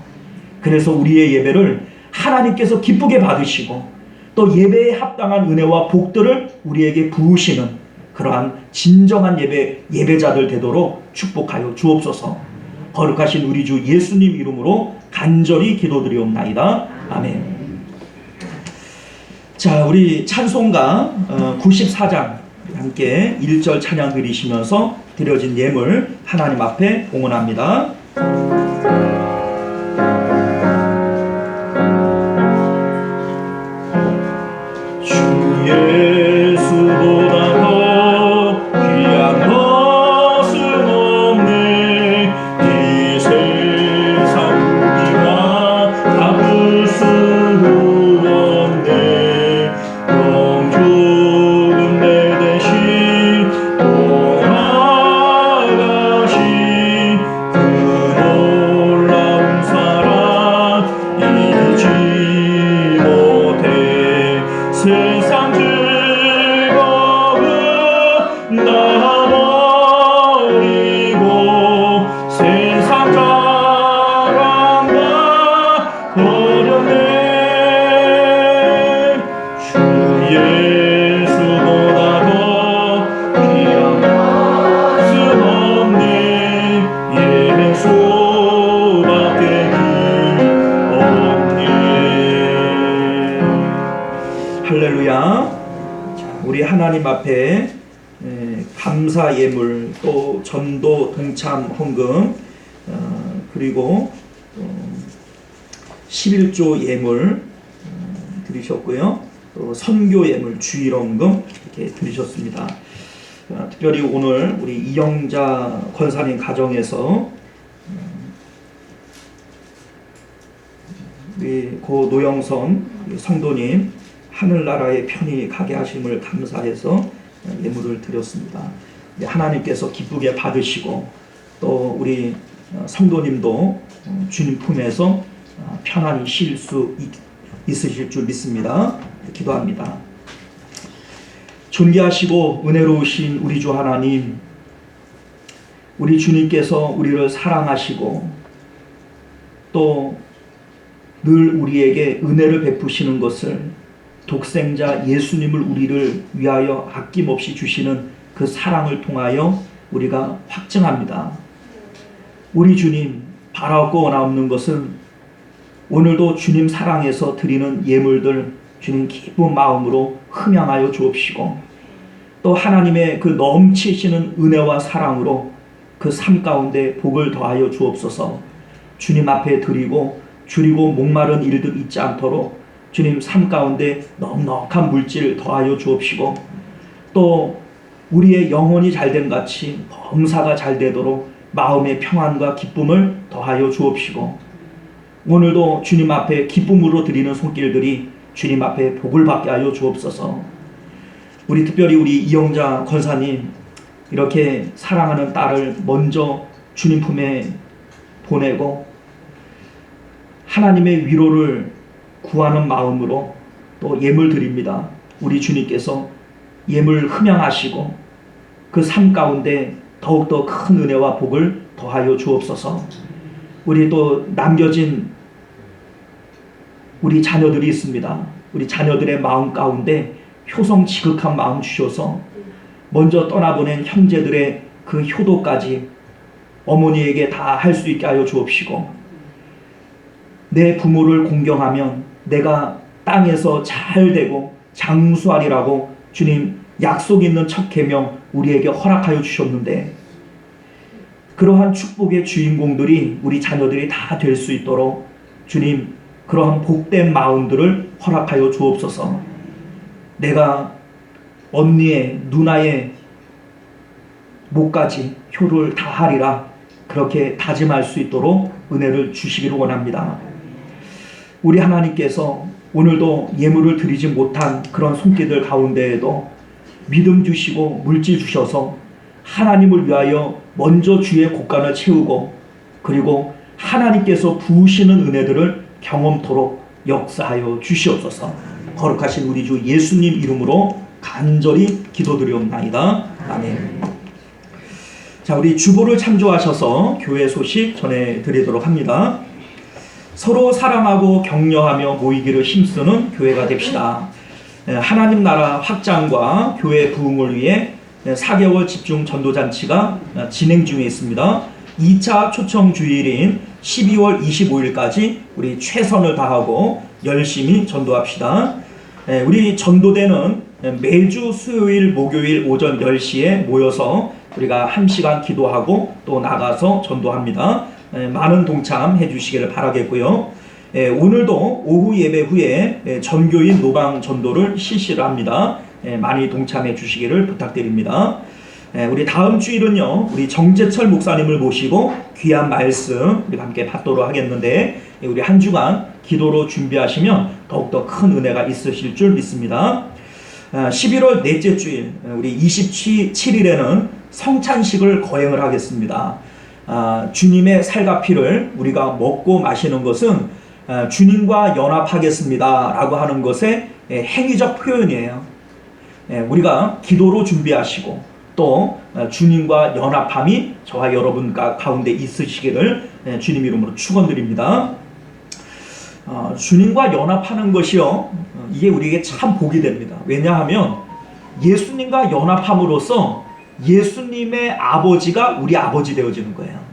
그래서 우리의 예배를 하나님께서 기쁘게 받으시고 또 예배에 합당한 은혜와 복들을 우리에게 부으시는 그러한 진정한 예배자들 되도록 축복하여 주옵소서. 거룩하신 우리 주 예수님 이름으로 간절히 기도드리옵나이다. 아멘. 자, 우리 찬송가 94장 함께 1절 찬양 드리시면서 드려진 예물 하나님 앞에 봉헌합니다. 주 예수보다 더 귀한 것은 없네. 이 세상 무기가 갚을 수 없네. 영적은 내 대신 돌아가신 그 놀라운 사랑 잊지 못해. 세상 즐거움 나 버리고 세상 자랑 나 버렸네. 주 예수보다 더 귀한 것은 없네. 예수밖에 없네. 할렐루야. 자, 우리 하나님 앞에 감사 예물, 또 전도 동참 헌금, 그리고 11조 예물 드리셨고요. 또 선교 예물, 주일헌금 이렇게 드리셨습니다. 특별히 오늘 우리 이영자 권사님 가정에서 우리 고 노영선 성도님 하늘나라에 편히 가게 하심을 감사해서 예물을 드렸습니다. 하나님께서 기쁘게 받으시고 또 우리 성도님도 주님 품에서 편안히 쉴 수 있으실 줄 믿습니다. 기도합니다. 존귀하시고 은혜로우신 우리 주 하나님, 우리 주님께서 우리를 사랑하시고 또 늘 우리에게 은혜를 베푸시는 것을 독생자 예수님을 우리를 위하여 아낌없이 주시는 그 사랑을 통하여 우리가 확증합니다. 우리 주님, 바라옵고 원하옵는 것은 오늘도 주님 사랑해서 드리는 예물들 주님 기쁜 마음으로 흠양하여 주옵시고 또 하나님의 그 넘치시는 은혜와 사랑으로 그 삶 가운데 복을 더하여 주옵소서. 주님 앞에 드리고 줄이고 목마른 일들 있지 않도록 주님 삶 가운데 넉넉한 물질 더하여 주옵시고 또 우리의 영혼이 잘된 같이 범사가 잘 되도록 마음의 평안과 기쁨을 더하여 주옵시고 오늘도 주님 앞에 기쁨으로 드리는 손길들이 주님 앞에 복을 받게 하여 주옵소서. 우리 특별히 우리 이영자 권사님 이렇게 사랑하는 딸을 먼저 주님 품에 보내고 하나님의 위로를 구하는 마음으로 또 예물 드립니다. 우리 주님께서 예물 흠양하시고 그 삶 가운데 더욱더 큰 은혜와 복을 더하여 주옵소서. 우리 또 남겨진 우리 자녀들이 있습니다. 우리 자녀들의 마음 가운데 효성 지극한 마음 주셔서 먼저 떠나보낸 형제들의 그 효도까지 어머니에게 다 할 수 있게 하여 주옵시고 내 부모를 공경하면 내가 땅에서 잘 되고 장수하리라고 주님 약속 있는 첫 계명 우리에게 허락하여 주셨는데 그러한 축복의 주인공들이 우리 자녀들이 다 될 수 있도록 주님 그러한 복된 마음들을 허락하여 주옵소서. 내가 언니의 누나의 목까지 효를 다하리라 그렇게 다짐할 수 있도록 은혜를 주시기를 원합니다. 우리 하나님께서 오늘도 예물을 드리지 못한 그런 손길들 가운데에도 믿음 주시고 물질 주셔서 하나님을 위하여 먼저 주의 곳간을 채우고 그리고 하나님께서 부으시는 은혜들을 경험토록 역사하여 주시옵소서. 거룩하신 우리 주 예수님 이름으로 간절히 기도드리옵나이다. 아멘. 자, 우리 주보를 참조하셔서 교회 소식 전해드리도록 합니다. 서로 사랑하고 격려하며 모이기를 힘쓰는 교회가 됩시다. 하나님 나라 확장과 교회 부흥을 위해 4개월 집중 전도잔치가 진행 중에 있습니다. 2차 초청 주일인 12월 25일까지 우리 최선을 다하고 열심히 전도합시다. 우리 전도대는 매주 수요일 목요일 오전 10시에 모여서 우리가 1시간 기도하고 또 나가서 전도합니다. 많은 동참해 주시기를 바라겠고요. 오늘도 오후 예배 후에 전교인 노방 전도를 실시를 합니다. 많이 동참해 주시기를 부탁드립니다. 우리 다음 주일은요, 우리 정재철 목사님을 모시고 귀한 말씀 우리 함께 받도록 하겠는데, 우리 한 주간 기도로 준비하시면 더욱더 큰 은혜가 있으실 줄 믿습니다. 11월 넷째 주일 우리 27일에는 성찬식을 거행을 하겠습니다. 주님의 살과 피를 우리가 먹고 마시는 것은 주님과 연합하겠습니다 라고 하는 것의 행위적 표현이에요. 우리가 기도로 준비하시고 또 주님과 연합함이 저와 여러분 가운데 있으시기를 주님 이름으로 축원드립니다. 주님과 연합하는 것이요, 이게 우리에게 참 복이 됩니다. 왜냐하면 예수님과 연합함으로써 예수님의 아버지가 우리 아버지 되어지는 거예요.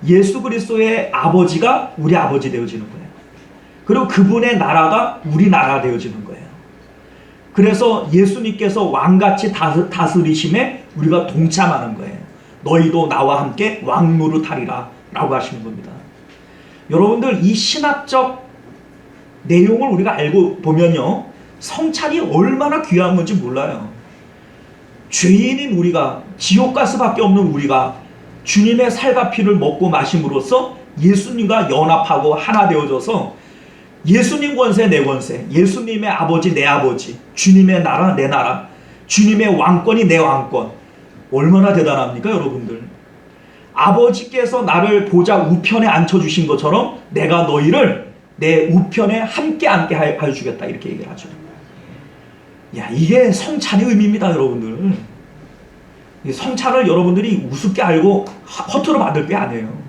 예수 그리스도의 아버지가 우리 아버지 되어지는 거예요. 그리고 그분의 나라가 우리 나라 되어지는 거예요. 그래서 예수님께서 왕같이 다스리심에 우리가 동참하는 거예요. 너희도 나와 함께 왕노릇하리라 라고 하시는 겁니다. 여러분들, 이 신학적 내용을 우리가 알고 보면요, 성찬이 얼마나 귀한 건지 몰라요. 죄인인 우리가, 지옥 갈 수밖에 없는 우리가 주님의 살과 피를 먹고 마심으로써 예수님과 연합하고 하나 되어져서 예수님 권세 내 권세, 예수님의 아버지 내 아버지, 주님의 나라 내 나라, 주님의 왕권이 내 왕권, 얼마나 대단합니까 여러분들. 아버지께서 나를 보좌 우편에 앉혀주신 것처럼 내가 너희를 내 우편에 함께 앉게 하여 주겠다, 이렇게 얘기를 하죠. 야, 이게 성찬의 의미입니다 여러분들. 성찬을 여러분들이 우습게 알고 허투루 만들 게 아니에요.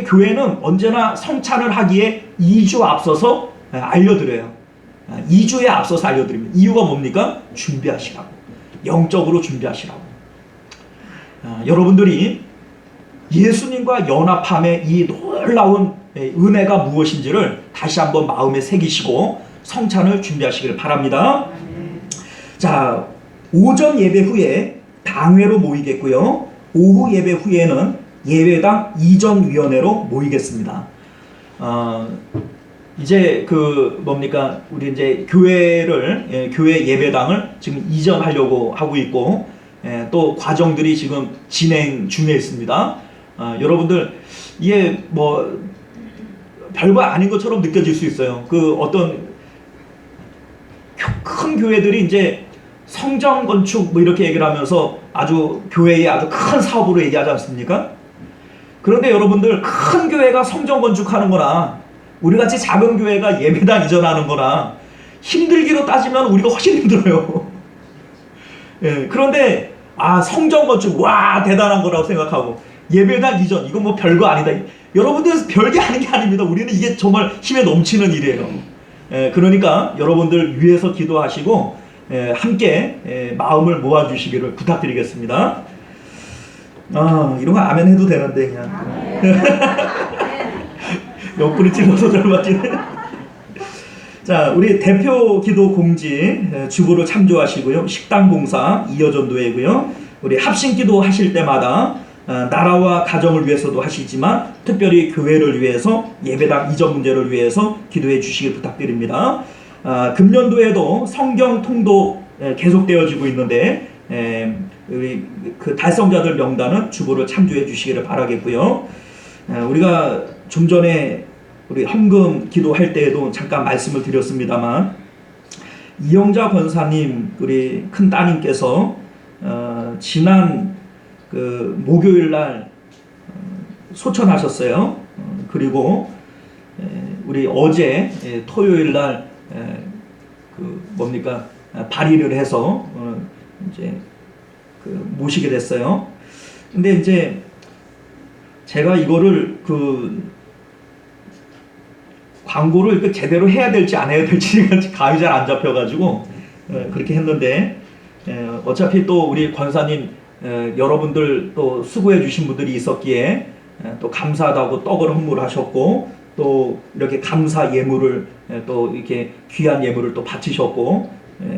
교회는 언제나 성찬을 하기에 2주 앞서서 알려드려요. 2주에 앞서서 알려드립니다. 이유가 뭡니까? 준비하시라고. 영적으로 준비하시라고. 여러분들이 예수님과 연합함의 이 놀라운 은혜가 무엇인지를 다시 한번 마음에 새기시고 성찬을 준비하시길 바랍니다. 자, 오전 예배 후에 당회로 모이겠고요. 오후 예배 후에는 예배당 이전위원회로 모이겠습니다. 이제 우리 이제 교회 예배당을 지금 이전하려고 하고 있고, 또 과정들이 지금 진행 중에 있습니다. 여러분들, 이게 뭐 별거 아닌 것처럼 느껴질 수 있어요. 어떤 큰 교회들이 이제 성전 건축 뭐 이렇게 얘기를 하면서 아주 교회의 아주 큰 사업으로 얘기하지 않습니까? 그런데 여러분들, 큰 교회가 성전 건축하는 거나 우리 같이 작은 교회가 예배당 이전하는 거나 힘들기로 따지면 우리가 훨씬 힘들어요. 그런데 성전 건축, 와, 대단한 거라고 생각하고, 예배당 이전, 이건 뭐 별거 아니다. 여러분들, 별게 아닌 게 아닙니다. 우리는 이게 정말 힘에 넘치는 일이에요. 그러니까 여러분들 위해서 기도하시고 함께 마음을 모아주시기를 부탁드리겠습니다. 이런 거 아멘 해도 되는데 그냥 옆구리 찔러서 잘 맞지네. 자, 우리 대표 기도 공지 주보로 참조하시고요. 식당 봉사 이여전도회고요. 우리 합심 기도 하실 때마다 나라와 가정을 위해서도 하시지만 특별히 교회를 위해서 예배당 이전 문제를 위해서 기도해 주시길 부탁드립니다. 금년도에도 성경 통도 계속되어지고 있는데 우리 그 달성자들 명단은 주보를 참조해 주시기를 바라겠고요. 우리가 좀 전에 우리 헌금 기도할 때에도 잠깐 말씀을 드렸습니다만 이영자 권사님 우리 큰 따님께서 지난 그 목요일 날 소천하셨어요. 그리고 우리 어제 토요일 날 그 뭡니까 발의를 해서 이제 그 모시게 됐어요. 근데 이제 제가 이거를 그 광고를 제대로 해야 될지 안 해야 될지 감이 잘 안 잡혀가지고 그렇게 했는데 어차피 또 우리 권사님 여러분들 또 수고해 주신 분들이 있었기에 또 감사하다고 떡을 헌물하셨고 또 이렇게 감사 예물을 또 이렇게 귀한 예물을 또 바치셨고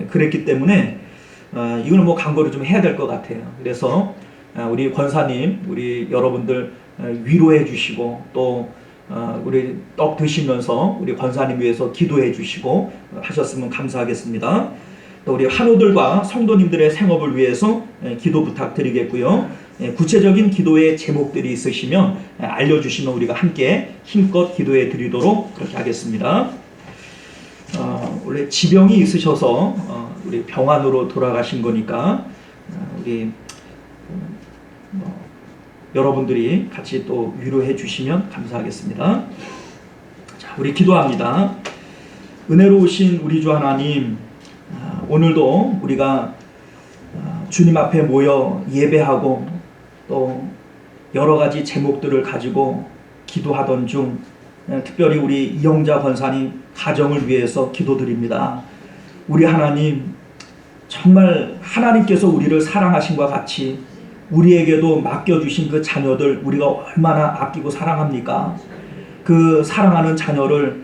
그랬기 때문에 이걸 뭐 광고를 좀 해야 될 것 같아요. 그래서 우리 권사님 우리 여러분들 위로해 주시고 또 우리 떡 드시면서 우리 권사님 위해서 기도해 주시고 하셨으면 감사하겠습니다. 또 우리 환우들과 성도님들의 생업을 위해서 기도 부탁드리겠고요. 구체적인 기도의 제목들이 있으시면 알려주시면 우리가 함께 힘껏 기도해 드리도록 그렇게 하겠습니다. 원래 지병이 있으셔서 우리 병원으로 돌아가신 거니까 우리 여러분들이 같이 또 위로해 주시면 감사하겠습니다. 자, 우리 기도합니다. 은혜로우신 우리 주 하나님, 오늘도 우리가 주님 앞에 모여 예배하고 또 여러 가지 제목들을 가지고 기도하던 중 특별히 우리 이영자 권사님 가정을 위해서 기도드립니다. 우리 하나님, 정말 하나님께서 우리를 사랑하신과 같이 우리에게도 맡겨주신 그 자녀들 우리가 얼마나 아끼고 사랑합니까? 그 사랑하는 자녀를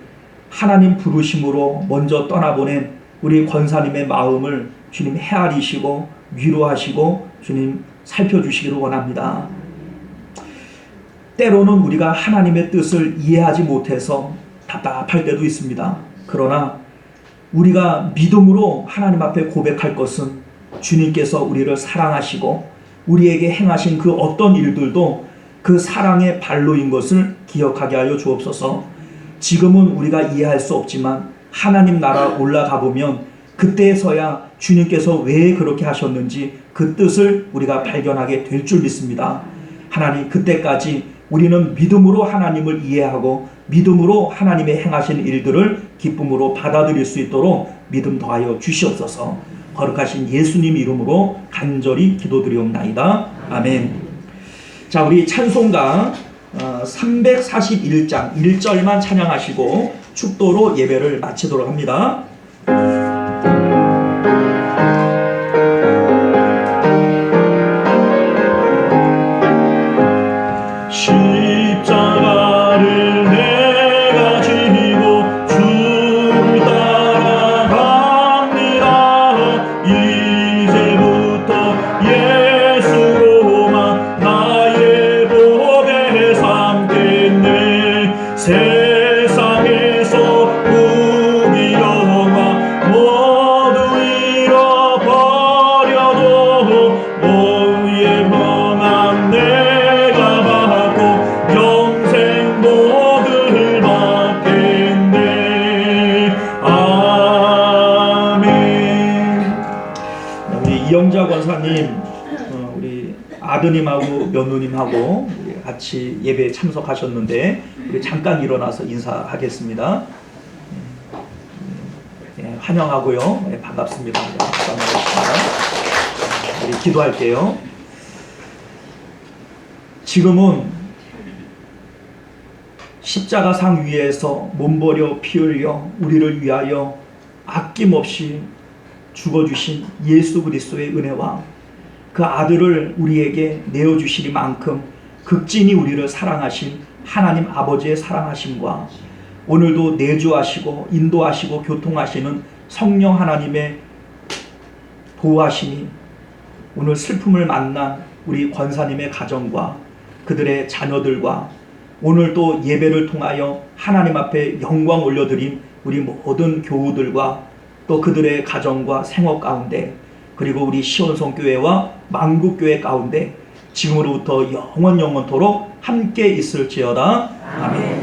하나님 부르심으로 먼저 떠나보낸 우리 권사님의 마음을 주님 헤아리시고 위로하시고 주님 살펴주시기를 원합니다. 때로는 우리가 하나님의 뜻을 이해하지 못해서 답답할 때도 있습니다. 그러나 우리가 믿음으로 하나님 앞에 고백할 것은 주님께서 우리를 사랑하시고 우리에게 행하신 그 어떤 일들도 그 사랑의 발로인 것을 기억하게 하여 주옵소서. 지금은 우리가 이해할 수 없지만 하나님 나라 올라가 보면 그때서야 주님께서 왜 그렇게 하셨는지 그 뜻을 우리가 발견하게 될 줄 믿습니다. 하나님, 그때까지 우리는 믿음으로 하나님을 이해하고 믿음으로 하나님의 행하신 일들을 기쁨으로 받아들일 수 있도록 믿음 더하여 주시옵소서. 거룩하신 예수님 이름으로 간절히 기도드리옵나이다. 아멘. 자, 우리 찬송가 341장 1절만 찬양하시고 축도로 예배를 마치도록 합니다. 십자가를 내가 지고 주를 따라갑니다. 이제부터 예수로만 나의 복에 삼겠네. 세상에서 부귀영화 모두 잃어버려도 오의 범한 내가 받고 영생 복을 받겠네. 아멘. 우리 이영자 권사님, 우리 아드님하고 며느님하고 우리 같이 예배에 참석하셨는데 우리 잠깐 일어나서 인사하겠습니다. 환영하고요. 반갑습니다. 반갑습니다. 우리 기도할게요. 지금은 십자가상 위에서 몸버려 피 흘려 우리를 위하여 아낌없이 죽어주신 예수 그리스도의 은혜와 그 아들을 우리에게 내어주시리만큼 극진히 우리를 사랑하신 하나님 아버지의 사랑하심과 오늘도 내주하시고 인도하시고 교통하시는 성령 하나님의 보호하심이 오늘 슬픔을 만난 우리 권사님의 가정과 그들의 자녀들과 오늘 또 예배를 통하여 하나님 앞에 영광 올려드린 우리 모든 교우들과 또 그들의 가정과 생업 가운데 그리고 우리 시온성교회와 만국교회 가운데 지금으로부터 영원토록 함께 있을지어다. 아멘.